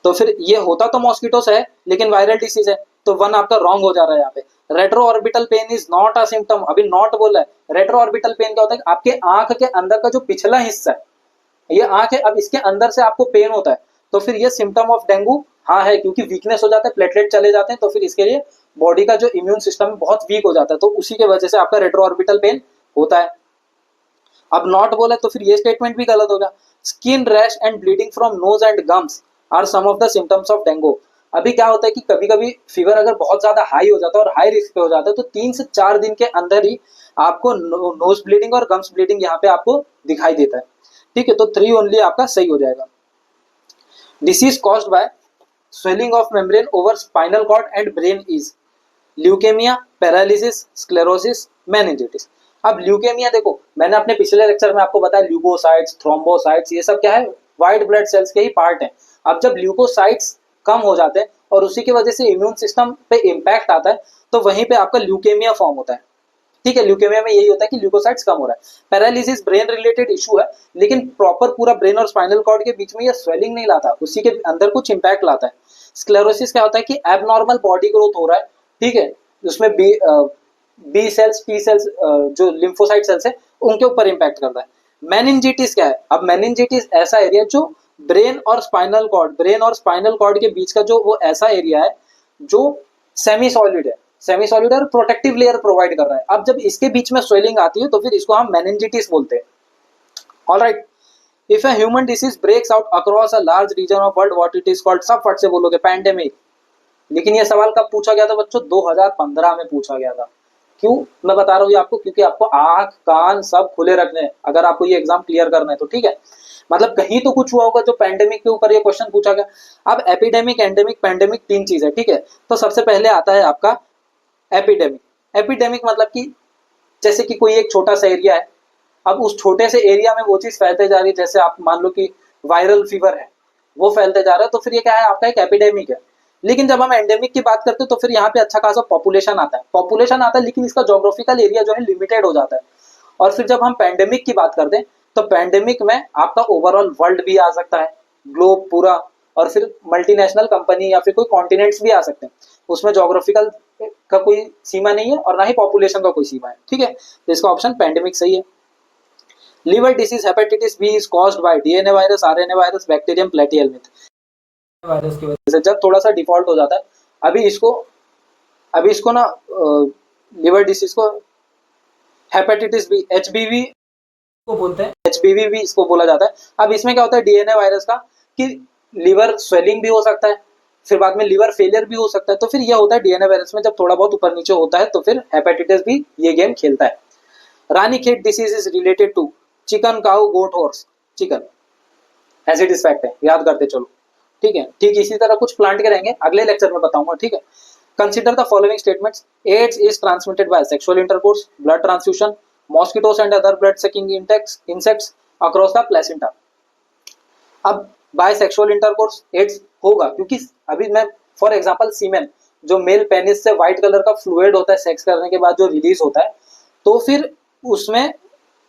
तो फिर ये होता तो मॉस्किटो से है, लेकिन वायरल डिसीज है, तो वन आपका रॉन्ग हो जा रहा है यहाँ पे। Retro orbital pain is not a symptom, अभी नॉट बोला है। रेट्रो ऑर्बिटल पेन क्या होता है? आपके आंख के अंदर का जो पिछला हिस्सा है, ये आंख है, अब इसके अंदर से आपको पेन होता है, तो फिर ये सिम्टम ऑफ डेंगू हाँ है, क्योंकि वीकनेस हो जाता है, प्लेटलेट चले जाते हैं, तो फिर इसके लिए बॉडी का जो इम्यून सिस्टम बहुत वीक हो जाता है, तो उसी के वजह से आपका रेट्रो ऑर्बिटल पेन होता है। अब नॉट बोला तो फिर ये स्टेटमेंट भी गलत होगा। Skin rash and bleeding from nose and gums are some of the symptoms of dengue. अभी क्या होता है कि कभी कभी फीवर अगर बहुत ज्यादा हाई हो जाता है और हाई रिस्क पे हो जाता है, तो 3 से 4 दिन के अंदर ही आपको नोज ब्लीडिंग और गम्स ब्लीडिंग यहाँ पे आपको दिखाई देता है, ठीक है। तो 3 ओनली आपका सही हो जाएगा। Disease caused by swelling of membrane over spinal cord and brain is leukemia, paralysis, sclerosis, meningitis. अब ल्यूकेमिया देखो, मैंने अपने पिछले लेक्चर में आपको बताया ल्यूकोसाइट्स, थ्रोम्बोसाइट्स, ये सब क्या है? व्हाइट ब्लड सेल्स के ही पार्ट हैं। अब जब ल्यूकोसाइट्स कम हो जाते हैं और उसी की वजह से इम्यून सिस्टम पे इम्पैक्ट आता है, तो वहीं पे आपका ल्यूकेमिया फॉर्म होता है, ठीक है। ल्यूकेमिया में यही होता है कि ल्यूकोसाइट्स कम हो रहा है। पैरालिसिस ब्रेन रिलेटेड इशू है, लेकिन प्रॉपर पूरा ब्रेन और स्पाइनल कॉर्ड के बीच में ये स्वेलिंग नहीं लाता, उसी के अंदर कुछ इंपैक्ट लाता है। स्क्लेरोसिस क्या होता है कि एबनॉर्मल बॉडी ग्रोथ हो रहा है, ठीक है, उसमें बी सेल्स, टी सेल्स, जो लिम्फोसाइट सेल्स है, उनके ऊपर इंपैक्ट करता है। मेनिंजाइटिस क्या है? अब मेनिंजाइटिस ऐसा एरिया जो ब्रेन और स्पाइनल कॉर्ड के बीच का जो वो ऐसा एरिया है जो सेमी सॉलिड है, सेमी सॉलिड और प्रोटेक्टिव लेयर प्रोवाइड कर रहा है। अब जब इसके बीच में स्वेलिंग आती है तो फिर इसको हम मेनिंजाइटिस बोलते हैं। Alright, if a human disease breaks out across a large region of world, what it is called? सब फट से बोलोगे, पैंडेमिक। लेकिन ये सवाल कब पूछा गया था बच्चों? 2015 में पूछा गया था। क्यों मैं बता रहा हूँ आपको? क्योंकि आपको आंख कान सब खुले रखने हैं अगर आपको ये एग्जाम क्लियर करना है तो, ठीक है। मतलब कहीं तो कुछ हुआ होगा जो पैंडेमिक के ऊपर ये क्वेश्चन पूछा गया। अब एपिडेमिक, एंडेमिक, पैंडेमिक 3 चीज है, ठीक है। तो सबसे पहले आता है आपका एपिडेमिक। एपिडेमिक मतलब कि जैसे कि कोई एक छोटा सा एरिया है, अब उस छोटे से एरिया में वो चीज फैलते जा रही है, जैसे आप मान लो कि वायरल फीवर है, वो फैलते जा रहा है, तो फिर ये क्या है? आपका एक एपिडेमिक है। लेकिन जब हम एंडेमिक की बात करते हैं तो फिर यहाँ पे अच्छा खासा पॉपुलेशन आता है, लेकिन इसका जोग्राफिकल एरिया जो है लिमिटेड हो जाता है। और फिर जब हम पैंडेमिक की बात करते हैं तो पैंडेमिक में आपका ओवरऑल वर्ल्ड भी आ सकता है, ग्लोब पूरा, और फिर मल्टीनेशनल कंपनी या फिर कोई कॉन्टिनेंट्स भी आ सकते हैं। उसमें जोग्राफिकल का कोई सीमा नहीं है और ना ही पॉपुलेशन का कोई सीमा है, ठीक है। तो इसका ऑप्शन पैंडेमिक सही है। Liver disease hepatitis B is caused by DNA virus, RNA virus, bacterium, platyhelminth. Virus की वजह से जब थोड़ा सा डिफॉल्ट हो जाता है, अभी इसको ना लिवर डिसीज को हेपेटाइटिस बी, एचबीवी को बोलते हैं, एचबीवी भी इसको बोला जाता है। अब इसमें क्या होता है डीएनए वायरस का कि लिवर स्वेलिंग भी हो सकता है, फिर बाद में लिवर फेलियर भी हो सकता है। तो फिर यह होता है डीएनए वायरस में जब थोड़ा बहुत ऊपर नीचे होता है तो फिर हेपेटाइटिस भी ये गेम खेलता है। Ranikhet disease is related to chicken, cow, goat, horse. Chicken as it is fact है, याद करते चलो, ठीक है। ठीक इसी तरह कुछ प्लांट के रहेंगे, अगले लेक्चर में बताऊंगा, ठीक है। Consider the following statements. AIDS is transmitted by sexual intercourse, blood transfusion, mosquitoes and other blood sucking insects across the placenta. अब बाय सेक्सुअल इंटरकोर्स एड्स होगा, क्योंकि अभी मैं फॉर एग्जांपल सीमेन, जो मेल पेनिस से व्हाइट कलर का फ्लूइड होता है सेक्स करने के बाद जो रिलीज होता है, तो फिर उसमें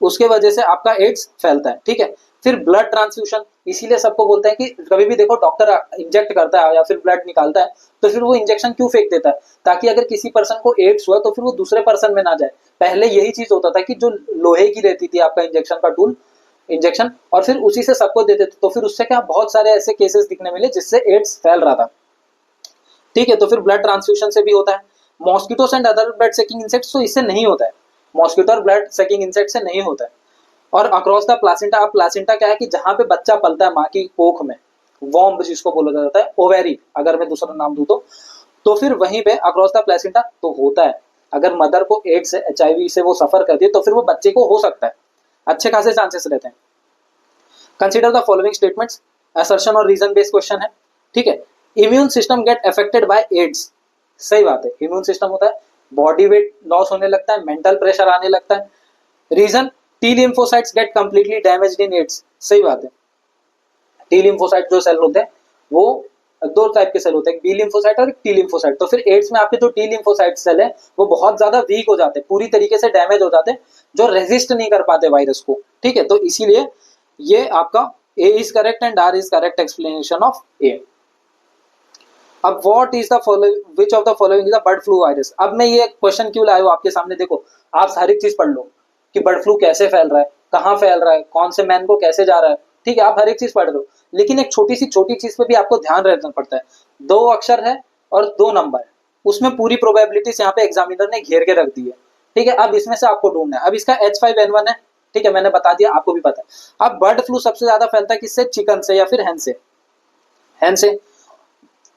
उसके वजह से आपका एड्स फैलता है, ठीक है। फिर ब्लड ट्रांसफ्यूजन, इसीलिए सबको बोलते हैं कि कभी भी देखो डॉक्टर इंजेक्ट करता है या फिर ब्लड निकालता है, तो फिर वो इंजेक्शन क्यों फेंक देता है? ताकि अगर किसी पर्सन को एड्स हुआ तो फिर वो दूसरे पर्सन में ना जाए। पहले यही चीज होता था कि जो लोहे की रहती थी आपका इंजेक्शन का टूल, इंजेक्शन, और फिर उसी से सबको देते थे, तो फिर उससे क्या बहुत सारे ऐसे केसेस दिखने मिले जिससे एड्स फैल रहा था, ठीक है। तो फिर ब्लड ट्रांसफ्यूजन से भी होता है। Mosquitoes and other blood sucking insects तो इससे नहीं होता है, मॉस्किटो और ब्लड सकिंग इंसेक्ट से नहीं होता है। और अक्रॉस द प्लासेंटा, अब प्लासेंटा क्या है कि जहां पे बच्चा पलता है माँ की कोख में, वॉम्ब जिसको बोला जाता है, ओवेरी अगर मैं दूसरा नाम दूं तो फिर वहीं पे अक्रॉस द प्लासेंटा तो होता है। अगर मदर को एड्स से, HIV से वो सफर करती है तो फिर वो बच्चे को हो सकता है, अच्छे खासे चांसेस रहते हैं। Consider the following statements, assertion और रीजन बेस्ड क्वेश्चन है, ठीक है। Immune system get affected by AIDS, सही बात है, इम्यून सिस्टम होता है, बॉडी वेट लॉस होने लगता है, मेंटल प्रेशर आने लगता है। Reason, T lymphocytes get completely damaged in AIDS, सही बात है। टी लिम्फोसाइट जो सेल होते हैं वो दो टाइप के सेल होते हैं, बी लिम्फोसाइट और टी लिम्फोसाइट। तो फिर एड्स में आपके जो टी लिम्फोसाइट सेल है वो बहुत ज्यादा वीक हो जाते हैं, पूरी तरीके से डैमेज हो जाते हैं, जो रेजिस्ट नहीं कर पाते वायरस को, ठीक है। तो इसीलिए ये आपका A is correct and R is correct explanation of A. अब what is the following, which of the following is the bird flu virus. अब मैं ये क्वेश्चन क्यों लाया हूं आपके सामने, देखो आप हर एक चीज पढ़ लो कि बर्ड फ्लू कैसे फैल रहा है, कहाँ फैल रहा है, कौन से मैन को कैसे जा रहा है, ठीक है, आप हर एक चीज पढ़ लो, लेकिन एक छोटी चीज पे भी आपको ध्यान रखना पड़ता है। 2 अक्षर है और 2 नंबर है, उसमें पूरी प्रोबेबिलिटीज यहाँ पे एग्जामिनर ने घेर के रख दी है, ठीक है। अब इसमें से आपको ढूंढना है। अब इसका H5N1 है, ठीक है, मैंने बता दिया, आपको भी पता है। अब बर्ड फ्लू सबसे ज्यादा फैलता है किससे, चिकन से या फिर हैन से, हैन से,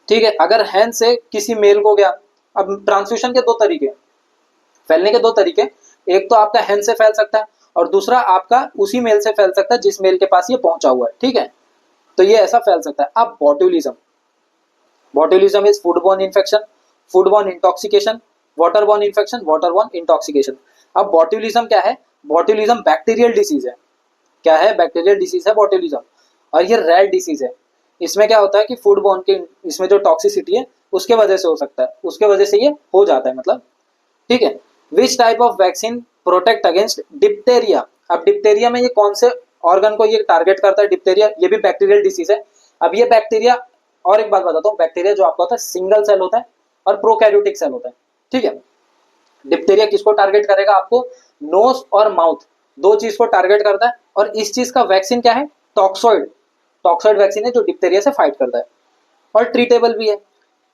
ठीक है। अगर हैन से किसी मेल को गया, अब ट्रांसमिशन के 2 तरीके, फैलने के 2 तरीके, एक तो आपका हैन से फैल सकता है और दूसरा आपका उसी मेल से फैल सकता है जिस मेल के पास ये पहुंचा हुआ है, ठीक है। तो ये ऐसा फैल सकता है। अब botulism, botulism is foodborne infection, foodborne intoxication, waterborne infection, waterborne intoxication. अब बॉट्यूलिज्म क्या है, बॉट्यूलिज्म बैक्टीरियल डिसीज है, क्या है, बैक्टीरियल डिसीज है बॉट्यूलिज्म, और ये रेयर डिसीज है। इसमें क्या होता है कि फूडबॉर्न के इसमें जो टॉक्सिसिटी है उसके वजह से हो सकता है, उसके वजह से ये हो जाता है मतलब, ठीक है। Which type of vaccine protect against Diptera. अब डिप्टेरिया में ये कौन से ऑर्गन को ये टारगेट करता है, डिप्टेरिया, ये भी बैक्टीरियल डिसीज है। अब ये बैक्टीरिया, और एक बात बताता हूँ, बैक्टीरिया जो आपका होता है सिंगल सेल होता है और प्रोकैरियोटिक सेल होता है, ठीक है। डिप्टेरिया किसको टारगेट करेगा, आपको नोज और माउथ, 2 चीज को टारगेट करता है, और इस चीज का वैक्सीन क्या है, टॉक्सोइड, टॉक्सोइड वैक्सीन है जो डिप्टेरिया से फाइट करता है, और ट्रीटेबल भी है।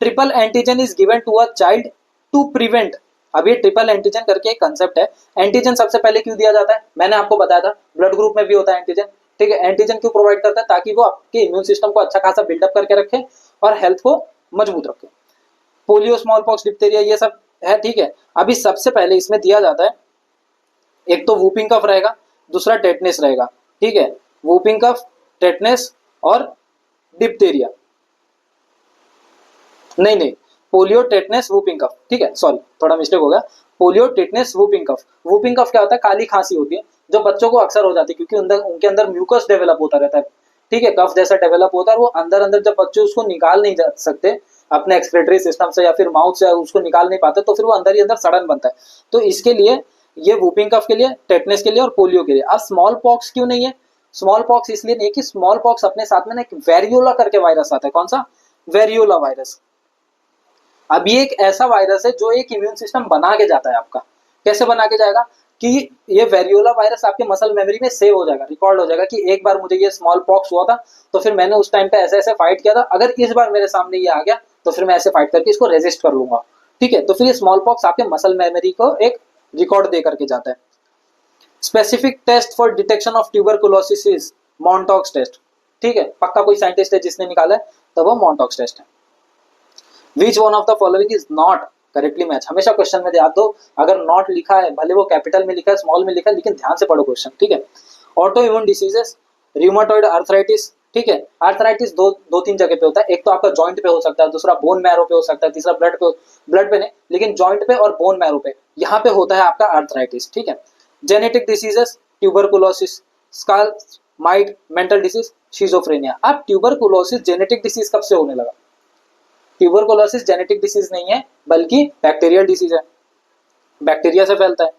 Triple antigen is given to a child to prevent. अब ये ट्रिपल एंटीजन करके एक कंसेप्ट है। एंटीजन सबसे पहले क्यों दिया जाता है, मैंने आपको बताया था, ब्लड ग्रुप में भी होता है एंटीजन, ठीक है। एंटीजन क्यों प्रोवाइड करता है, ताकि वो आपके इम्यून सिस्टम को अच्छा खासा बिल्डअप करके रखे और हेल्थ को मजबूत रखे। पोलियो, स्मॉल पॉक्स, डिप्टेरिया, ये सब है, ठीक है। अभी सबसे पहले इसमें दिया जाता है, एक तो वूपिंग कफ रहेगा, दूसरा टेटनेस रहेगा, ठीक है। वूपिंग कफ, टेटनेस और डिप्टेरिया, नहीं, पोलियो, टेटनेस, वूपिंग कफ, ठीक है, सॉरी थोड़ा मिस्टेक हो गया, polio, tetanus, whooping cough. Whooping cough क्या होता है, काली खांसी होती है जो बच्चों को अक्सर हो जाती है, क्योंकि उनके अंदर म्यूकस डेवलप होता रहता है, ठीक है, कफ जैसा डेवलप होता है, और वो अंदर अंदर जब बच्चे उसको निकाल नहीं जा सकते अपने एक्सक्रीटरी सिस्टम से या फिर माउथ से उसको निकाल नहीं पाते, तो फिर वो अंदर ही अंदर सड़न बनता है। तो इसके लिए ये वूपिंग कफ के लिए, टेटनेस के लिए और पोलियो के लिए। अब स्मॉल पॉक्स क्यों नहीं है, स्मॉल पॉक्स इसलिए नहीं कि स्मॉल पॉक्स अपने साथ में ना एक वेरियोला करके वायरस आता है, कौन सा, वेरियोला वायरस। अब ये एक ऐसा वायरस है जो एक इम्यून सिस्टम बना के जाता है आपका, कैसे बना के जाएगा कि ये वेरियोला वायरस आपके मसल मेमोरी में सेव हो जाएगा, रिकॉर्ड हो जाएगा कि एक बार मुझे ये स्मॉल पॉक्स हुआ था तो फिर मैंने उस टाइम पे ऐसे ऐसे फाइट किया था, अगर इस बार मेरे सामने ये आ गया तो फिर मैं ऐसे फाइट करके इसको रेजिस्ट कर लूंगा, ठीक है। तो फिर ये स्मॉल पॉक्स आपके मसल मेमोरी को एक रिकॉर्ड दे करके जाता है। Specific test for detection of tuberculosis is Mantoux test, ठीक है, पक्का कोई साइंटिस्ट है जिसने निकाला है, तो वो मॉन्टॉक्स टेस्ट है। Which one of the following is not correctly match, हमेशा क्वेश्चन में याद दो, अगर नॉट लिखा है भले वो कैपिटल में लिखा है स्मॉल में लिखा है, लेकिन ध्यान से पढ़ो क्वेश्चन, ठीक है। ऑटो इम्यून डिसीजेस, रियूमेटॉइड आर्थराइटिस, ठीक है। आर्थराइटिस दो तीन जगह पे होता है, एक तो आपका जॉइंट पे हो सकता है, दूसरा बोन मैरो पे हो सकता है, तीसरा ब्लड पे नहीं, लेकिन जॉइंट पे और बोन मैरो पे यहाँ पे होता है आपका आर्थराइटिस, ठीक है। Genetic diseases, tuberculosis, scale might, mental disease, schizophrenia. अब ट्यूबरकुलोसिस जेनेटिक डिसीज कब से होने लगा, ट्यूबरकुलोसिस जेनेटिक डिसीज नहीं है बल्कि बैक्टीरियल डिसीज है, बैक्टीरिया से फैलता है,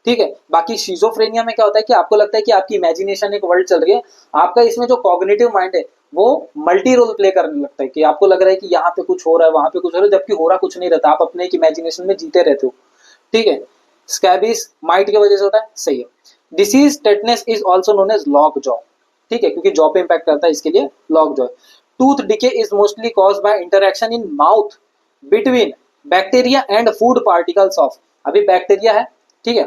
ठीक है। बाकी शिजोफ्रेनिया में क्या होता है कि आपको लगता है कि आपकी इमेजिनेशन एक वर्ल्ड चल रही है, आपका इसमें जो कॉग्निटिव माइंड है वो मल्टी रोल प्ले करने लगता है, कि आपको लग रहा है कि यहाँ पे कुछ हो रहा है, वहां पे कुछ हो रहा है, जबकि हो रहा कुछ नहीं रहता, आप अपने एक इमेजिनेशन में जीते रहते हो, ठीक है। स्कैबिस माइट की वजह से होता है, सही है। Disease tetanus is also known as lockjaw, ठीक है, क्योंकि जॉ पे इंपैक्ट करता है, इसके लिए lock jaw. Tooth decay is mostly caused by interaction in mouth between bacteria and food particles of, अभी बैक्टीरिया है, ठीक है,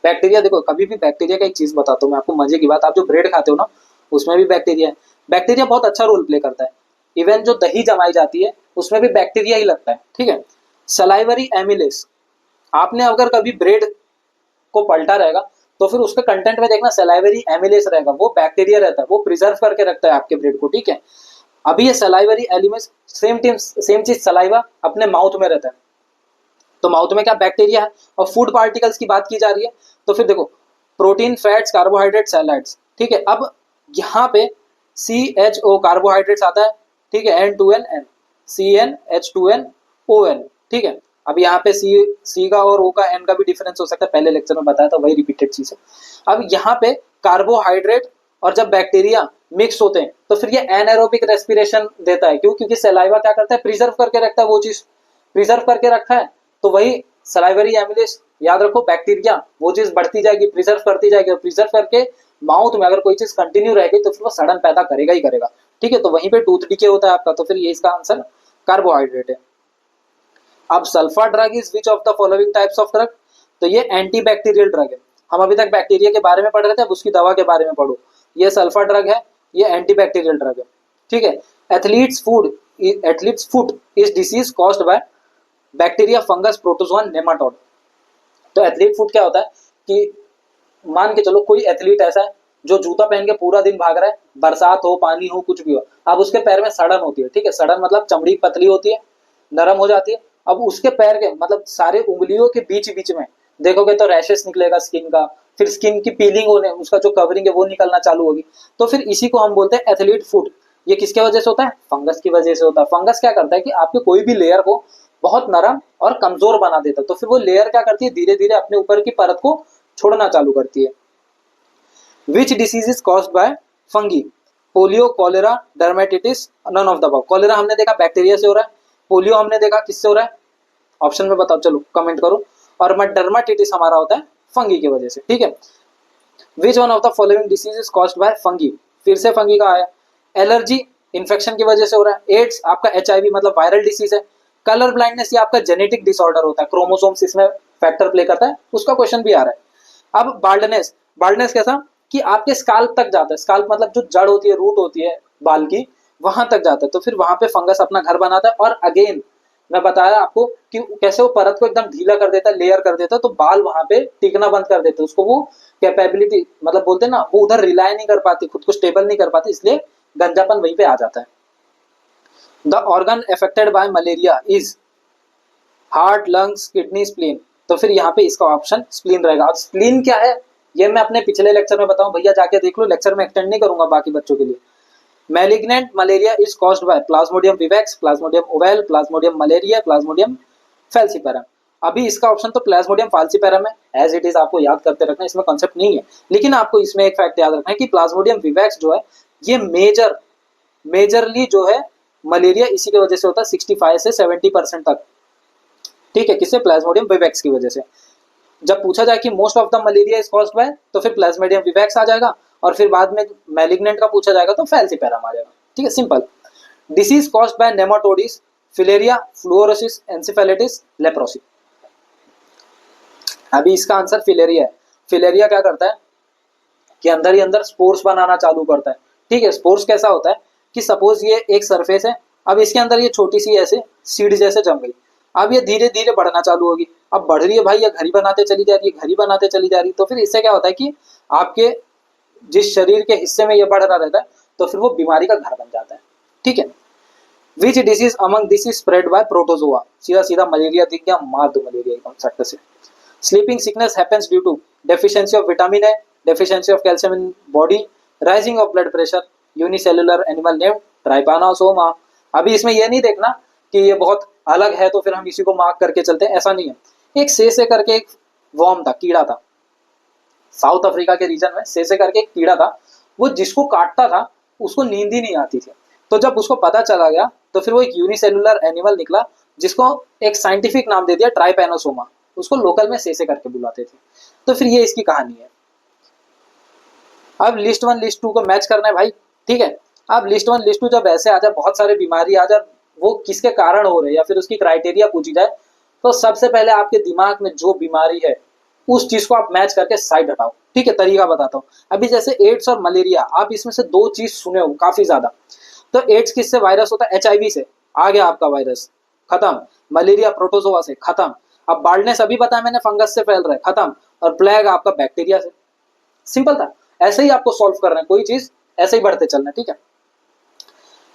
बैक्टीरिया देखो, कभी भी बैक्टीरिया का एक चीज बताता हूँ मैं आपको मजे की बात, आप जो ब्रेड खाते हो ना उसमें भी बैक्टीरिया है, बैक्टीरिया बहुत अच्छा रोल प्ले करता है, इवन जो दही जमाई जाती है उसमें भी बैक्टीरिया ही लगता है, ठीक है। सलाइवरी एमिलेस, आपने अगर कभी ब्रेड को पलटा रहेगा तो फिर उसके कंटेंट में देखना सलाइवरी एमिलेस रहेगा, वो बैक्टीरिया रहता है, वो प्रिजर्व करके रखता है आपके ब्रेड को, ठीक है। अभी ये सलाइवरी एलिमेंट्स सेम चीज सलाइवा अपने माउथ में रहता है, तो माउथ में क्या बैक्टीरिया है, और फूड पार्टिकल्स की बात की जा रही है तो फिर देखो प्रोटीन, फैट्स, कार्बोहाइड्रेट, सैलाइड्स, ठीक है। अब यहाँ पे CHO कार्बोहाइड्रेट्स आता है, ठीक है, N2N, CnH2nOn, ठीक है। अब यहाँ पे सी का और O का N का भी डिफरेंस हो सकता है, पहले लेक्चर में बताया था, वही रिपीटेड चीज है। अब यहाँ पे कार्बोहाइड्रेट और जब बैक्टीरिया मिक्स होते हैं तो फिर ये एनारोबिक रेस्पिरेशन देता है, क्यों, क्योंकि सलाइवा क्या करता है, प्रिजर्व करके रखता है, वो चीज प्रिजर्व करके रखा है, तो वही सलाइवरी एमिलेस, याद रखो बैक्टीरिया वो चीज बढ़ती जाएगी, प्रिजर्व करती जाएगी, और प्रिजर्व करके माउथ में अगर कोई चीज कंटिन्यू रहेगी तो फिर वो सड़न पैदा करेगा ही करेगा, ठीक है। तो वहीं पे टूथ डीके होता है आपका, तो फिर ये इसका आंसर कार्बोहाइड्रेट है। अब sulfa drug is which of the following types of drug, तो ये एंटी बैक्टीरियल ड्रग है, हम अभी तक बैक्टीरिया के बारे में पढ़ रहे थे, अब उसकी दवा के बारे में पढ़ो, ये सल्फा ड्रग है, ये एंटी बैक्टीरियल ड्रग है, ठीक है। Athletes foot is disease caused by bacteria, fungus, protozoa, nematode. तो एथलीट फुट क्या होता है कि मान के चलो कोई एथलीट ऐसा है जो जूता पहन के पूरा दिन भाग रहा है, बरसात हो, पानी हो, कुछ भी हो, अब उसके पैर में सड़न होती है, ठीक है, सड़न मतलब चमड़ी पतली होती है, नरम हो जाती है, अब उसके पैर के मतलब सारे उंगलियों के बीच बीच में देखोगे तो रैशेस निकलेगा स्किन का, फिर स्किन की पीलिंग होने, उसका जो कवरिंग है वो निकलना चालू होगी, तो फिर इसी को हम बोलते हैं एथलीट फुट। ये किसके वजह से होता है, फंगस की वजह से होता है। फंगस क्या करता है कि आपके कोई भी लेयर को बहुत नरम और कमजोर बना देता है, तो फिर वो लेयर क्या करती है, धीरे धीरे अपने ऊपर की परत को छोड़ना चालू करती है। Which disease is caused by fungi, polio, cholera, dermatitis, none of the above. Cholera हमने देखा बैक्टीरिया से हो रहा है, पोलियो हमने देखा किससे हो रहा है, ऑप्शन में बताओ, चलो कमेंट करो, और डर्मेटिटिस हमारा होता है फंगी की वजह से, ठीक है। Which one of the following disease is caused by fungi, फिर से फंगी का आया। एलर्जी इन्फेक्शन की वजह से हो रहा है, एड्स आपका HIV मतलब वायरल डिसीज है, कलर ब्लाइंडनेस ये आपका जेनेटिक डिसऑर्डर होता है, क्रोमोसोम्स इसमें फैक्टर प्ले करता है, उसका क्वेश्चन भी आ रहा है। अब बाल्डनेस, बाल्डनेस कैसा कि आपके स्काल्प तक जाता है, स्काल्प मतलब जो जड़ होती है, रूट होती है बाल की, वहां तक जाता है, तो फिर वहां पे फंगस अपना घर बनाता है, और अगेन मैं बताया आपको कि कैसे वो परत को एकदम ढीला कर देता है, लेयर कर देता है, तो बाल वहां पे टिकना बंद कर देते हैं, उसको वो कैपेबिलिटी मतलब बोलते हैं ना, वो उधर रिलाई नहीं कर पाती, खुद को स्टेबल नहीं कर पाती, इसलिए गंजापन वहीं पे आ जाता है। The organ affected by malaria is heart, lungs, kidney, spleen, तो फिर यहाँ पे इसका ऑप्शन स्प्लीन रहेगा। अब स्प्लीन क्या है ये मैं अपने पिछले लेक्चर में बताऊं, भैया जाके देख लो, लेक्चर में एक्सटेंड नहीं करूंगा बाकी बच्चों के लिए। Malignant malaria is caused bye Plasmodium vivax, Plasmodium oval, Plasmodium malaria, Plasmodium falciparum. अभी इसका ऑप्शन तो प्लाज्मोडियम फाल्सीपेरम है, एज इट इज आपको याद करते रखना, इसमें कॉन्सेप्ट नहीं है, लेकिन आपको इसमें एक फैक्ट याद रखना है कि प्लाज्मोडियम विवैक्स जो है ये मेजरली जो है मलेरिया इसी की वजह से होता है, 65 से 70% तक, ठीक है, किससे, प्लाज्मोडियम विवैक्स की वजह से। जब पूछा जाए कि most of the malaria is caused bye, तो फिर प्लाज्मोडियम विवैक्स आ जाएगा, और फिर बाद में मैलिग्नेंट का पूछा जाएगा तो फैल्सीपेरम आ जाएगा, ठीक है, simple. Disease caused by nematodes, filaria, fluorosis, encephalitis, leprosy. अभी इसका आंसर फिलेरिया है। फिलेरिया क्या करता है कि अंदर ही अंदर स्पोर्स बनाना चालू करता है, ठीक है। स्पोर्स कैसा होता है कि सपोज ये एक सरफेस है, अब इसके अंदर ये छोटी सी ऐसे सीड जैसे जम गई, अब ये धीरे धीरे बढ़ना चालू होगी, अब बढ़ रही है भाई, ये घड़ी बनाते चली जा रही है, घड़ी बनाते चली जा रही है, तो फिर इससे क्या होता है कि आपके जिस शरीर के हिस्से में ये बढ़ रहा रहता है तो फिर वो बीमारी का घर बन जाता है, ठीक है। Which disease among this is spread by protozoa, सीधा सीधा मलेरिया दिख गया, मार दो मलेरिया एकदम सट्ट से। Sleeping sickness happens due to deficiency of vitamin A, deficiency of calcium in body, rising of blood pressure, unicellular animal named trypanosoma. अभी इसमें यह नहीं देखना कि ये बहुत अलग है तो फिर हम इसी को मार्क करके चलते हैं, ऐसा नहीं है। एक से करके एक वॉर्म था, कीड़ा था, साउथ अफ्रीका के रीजन में से करके एक कीड़ा था, वो जिसको काटता था उसको नींद ही नहीं आती थी, तो जब उसको पता चला गया तो फिर वो एक यूनिसेलुलर एनिमल निकला जिसको एक साइंटिफिक नाम दे दिया ट्राइपैनोसोमा, उसको लोकल में से करके बुलाते थे, तो फिर ये इसकी कहानी है। अब लिस्ट 1 लिस्ट 2 को मैच करना है भाई, ठीक है। अब लिस्ट 1 लिस्ट 2 जब ऐसे आ जाए, बहुत सारे बीमारी आ जाए, वो किसके कारण हो रहे हैं या फिर उसकी क्राइटेरिया पूछी जाए, तो सबसे पहले आपके दिमाग में जो बीमारी है उस चीज को आप मैच करके साइड हटाओ। ठीक है, तरीका बताता हूँ। अभी जैसे एड्स और मलेरिया, आप इसमें से दो चीज सुने हो काफी ज्यादा। तो एड्स किससे वायरस होता है? HIV से, आ गया आपका वायरस, खत्म। मलेरिया प्रोटोजोआ से, खत्म। अब बाल्डनेस अभी बताया मैंने, फंगस से फैल रहा है, खत्म। और प्लेग आपका बैक्टीरिया से। सिंपल था। ऐसे ही आपको सॉल्व करना है, कोई चीज ऐसे ही बढ़ते चलना है। ठीक है।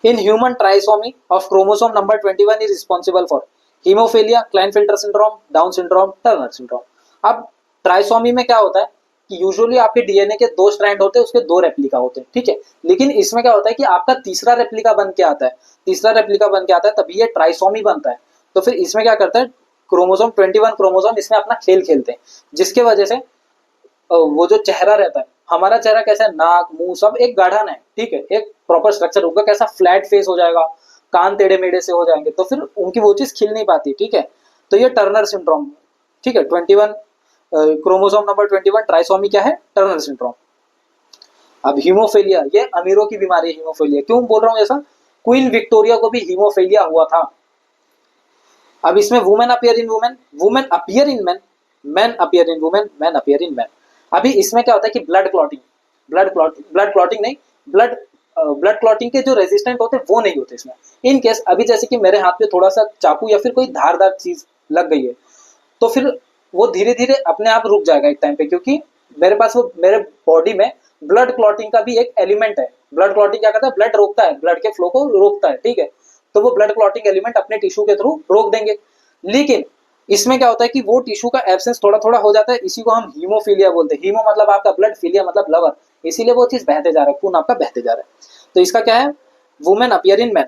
In human trisomy of chromosome number 21 is responsible for hemophilia, Klinefelter syndrome, Down syndrome, Turner syndrome. अब ट्राइसोमी में क्या होता है कि यूजुअली आपके डीएनए के दो स्ट्रैंड होते हैं, उसके दो रेप्लिका होते हैं। ठीक है, लेकिन इसमें क्या होता है कि आपका तीसरा रेप्लिका बन के आता है, तीसरा रेप्लिका बन के आता है, तभी ये ट्राइसोमी बनता है। तो फिर इसमें क्या करता है, क्रोमोसोम 21 क्रोमोसोम इसमें अपना खेल खेलते हैं, जिसके वजह से वो जो चेहरा रहता है, हमारा चेहरा कैसा है, नाक मुंह सब एक गढ़न है। ठीक है, एक प्रॉपर स्ट्रक्चर होगा, कैसा फ्लैट फेस हो जाएगा, कान टेढ़े मेढ़े से हो जाएंगे, तो फिर उनकी वो चीज खिल नहीं पाती। ठीक है, तो ये टर्नर सिंड्रोम। ठीक है, 21 क्रोमोसोम नंबर 21 ट्राइसोमी क्या है, टर्नर सिंड्रोम। अब हीमोफीलिया, ये अमीरों की बीमारी है हीमोफीलिया। क्यों बोल रहा हूँ ऐसा? क्वीन विक्टोरिया को भी हीमोफीलिया हुआ था। अब इसमें women appear in women, women appear in man, man appear in women, man appear in man. अभी इसमें क्या होता है कि ब्लड क्लॉटिंग, ब्लड क्लॉटिंग नहीं, ब्लड क्लॉटिंग के जो रेजिस्टेंट होते हैं वो नहीं होते इसमें। इन केस अभी जैसे कि मेरे हाथ में थोड़ा सा चाकू या फिर कोई धारदार चीज लग गई है, तो फिर वो धीरे धीरे अपने आप रुक जाएगा एक टाइम पे, क्योंकि मेरे पास वो मेरे बॉडी में ब्लड क्लॉटिंग का भी एक एलिमेंट है। ब्लड क्लॉटिंग क्या करता है, ब्लड रोकता है, ब्लड के फ्लो को रोकता है। ठीक है, तो वो ब्लड क्लॉटिंग एलिमेंट अपने टिश्यू के थ्रू रोक देंगे। लेकिन इसमें क्या होता है कि वो टिश्यू का एब्सेंस थोड़ा थोड़ा हो जाता है, इसी को हम हीमोफीलिया बोलते हैं। हीमो मतलब आपका ब्लड, फीलिया मतलब लवर, इसीलिए वो चीज बहते जा रहा है, खून आपका बहते जा रहा है। तो इसका क्या है, वुमेन अपीयर इन मैन।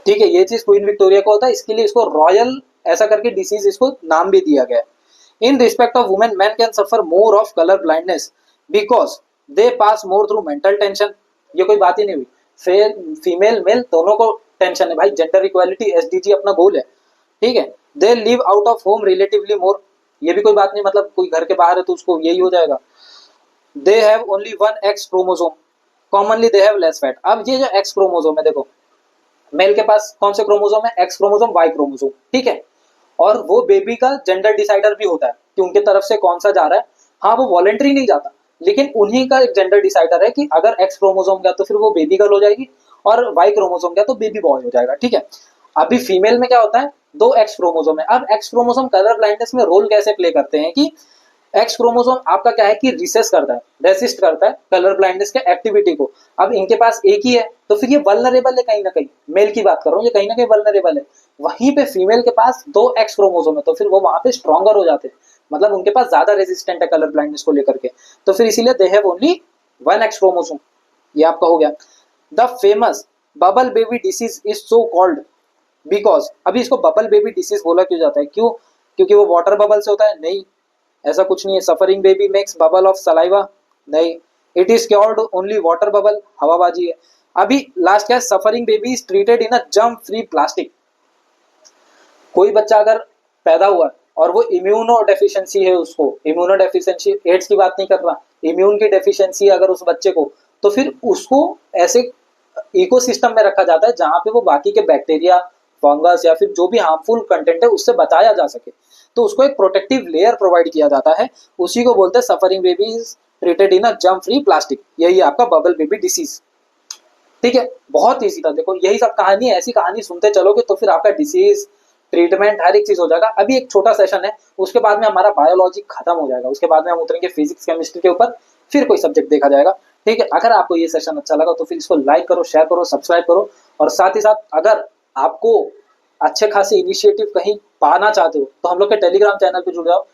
ठीक है, ये चीज क्वीन विक्टोरिया को होता है, इसके लिए इसको रॉयल ऐसा करके डिसीज इसको नाम भी दिया गया है। In respect of women, man can suffer more of colour blindness because they pass more through mental tension. ये कोई बात ही नहीं हुई, फीमेल मेल दोनों को टेंशन है भाई, जेंडर इक्वालिटी SDG अपना गोल है। ठीक है, they live out of home relatively मोर, ये भी कोई बात नहीं, मतलब कोई घर के बाहर है तो उसको यही हो जाएगा। They have only one x chromosome, commonly they have less fat. अब ये जो एक्स क्रोमोसोम है, देखो मेल के पास कौन से क्रोमोसोम है, एक्स क्रोमोसोम, वाई क्रोमोसोम। ठीक है, और वो बेबी का जेंडर डिसाइडर भी होता है कि उनके तरफ से कौन सा जा रहा है। हाँ, वो वॉलेंट्री नहीं जाता, लेकिन उन्हीं का एक जेंडर डिसाइडर है कि अगर एक्स क्रोमोसोम गया तो फिर वो बेबी गर्ल हो जाएगी, और वाई क्रोमोसोम गया तो बेबी बॉय हो जाएगा। ठीक है, अभी फीमेल में क्या होता है, दो एक्स क्रोमोसोम है। अब एक्स क्रोमोसोम कलर ब्लाइंडनेस में रोल कैसे प्ले करते हैं कि एक्स क्रोमोसोम आपका क्या है कि रिसेस करता है, रेसिस्ट करता है कलर ब्लाइंडनेस के एक्टिविटी को। अब इनके पास एक ही है, तो फिर ये वल्नरेबल है कहीं ना कहीं। मेल की बात कर रहा हूँ, ये कहीं ना कहीं वल्नरेबल है। वहीं पे फीमेल के पास दो एक्स क्रोमोसोम है, तो फिर वो वहां पे स्ट्रॉन्गर हो जाते हैं, मतलब उनके पास ज्यादा रेजिस्टेंट है कलर ब्लाइंडनेस को लेकर के। तो फिर इसीलिए they have only one x chromosome. ये आपका हो गया। The famous bubble baby disease is so called because, अभी इसको बबल बेबी डिसीज बोला क्यों जाता है, क्यों? क्योंकि वो वाटर बबल से होता है? नहीं, ऐसा कुछ नहीं है। Suffering baby makes bubble of saliva? नहीं। It is cured only water bubble? हवाबाजी है। अभी लास्ट क्या है, suffering baby is treated in a germ free plastic. कोई बच्चा अगर पैदा हुआ और वो इम्यूनो डेफिशिएंसी है, उसको इम्यूनो डेफिशिएंसी, एड्स की बात नहीं कर रहा, इम्यून की डेफिशिएंसी अगर उस बच्चे को, तो फिर उसको ऐसे इकोसिस्टम में रखा जाता है जहां पे वो बाकी के बैक्टीरिया, फंगस या फिर जो भी हार्मफुल कंटेंट है उससे बचाया जा सके। तो उसको एक प्रोटेक्टिव लेयर प्रोवाइड किया जाता है, उसी को बोलते हैं suffering baby is treated in a germ free plastic. यही आपका बबल बेबी डिसीज। ठीक है, बहुत ईजी था। देखो यही सब कहानी है, ऐसी कहानी सुनते चलोगे तो फिर आपका डिसीज, ट्रीटमेंट, हर एक चीज हो जाएगा। अभी एक छोटा सेशन है, उसके बाद में हमारा बायोलॉजी खत्म हो जाएगा, उसके बाद में हम उतरेंगे फिजिक्स केमिस्ट्री के ऊपर, फिर कोई सब्जेक्ट देखा जाएगा। ठीक है, अगर आपको ये सेशन अच्छा लगा तो फिर इसको लाइक करो, शेयर करो, सब्सक्राइब करो, और साथ ही साथ अगर आपको अच्छे खासे इनिशिएटिव कहीं पाना चाहते हो तो हम लोग के टेलीग्राम चैनल पे जुड़ जाओ।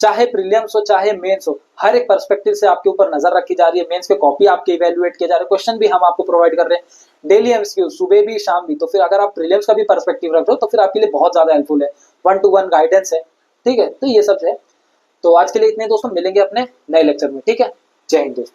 चाहे प्रीलिम्स हो चाहे मेंस हो, हर एक पर्सपेक्टिव से आपके ऊपर नजर रखी जा रही है। मेंस के कॉपी आपके इवेल्युएट किए जा रहे हैं, क्वेश्चन भी हम आपको प्रोवाइड कर रहे हैं, डेली एमसीक्यू, सुबह भी शाम भी। तो फिर अगर आप प्रीलिम्स का भी पर्सपेक्टिव रख रहे हो तो फिर आपके लिए बहुत ज्यादा हेल्पफुल है, 1-to-1 गाइडेंस है। ठीक है, तो ये सब है। तो आज के लिए इतने दोस्तों, मिलेंगे अपने नए लेक्चर में। ठीक है, जय हिंद दोस्तों।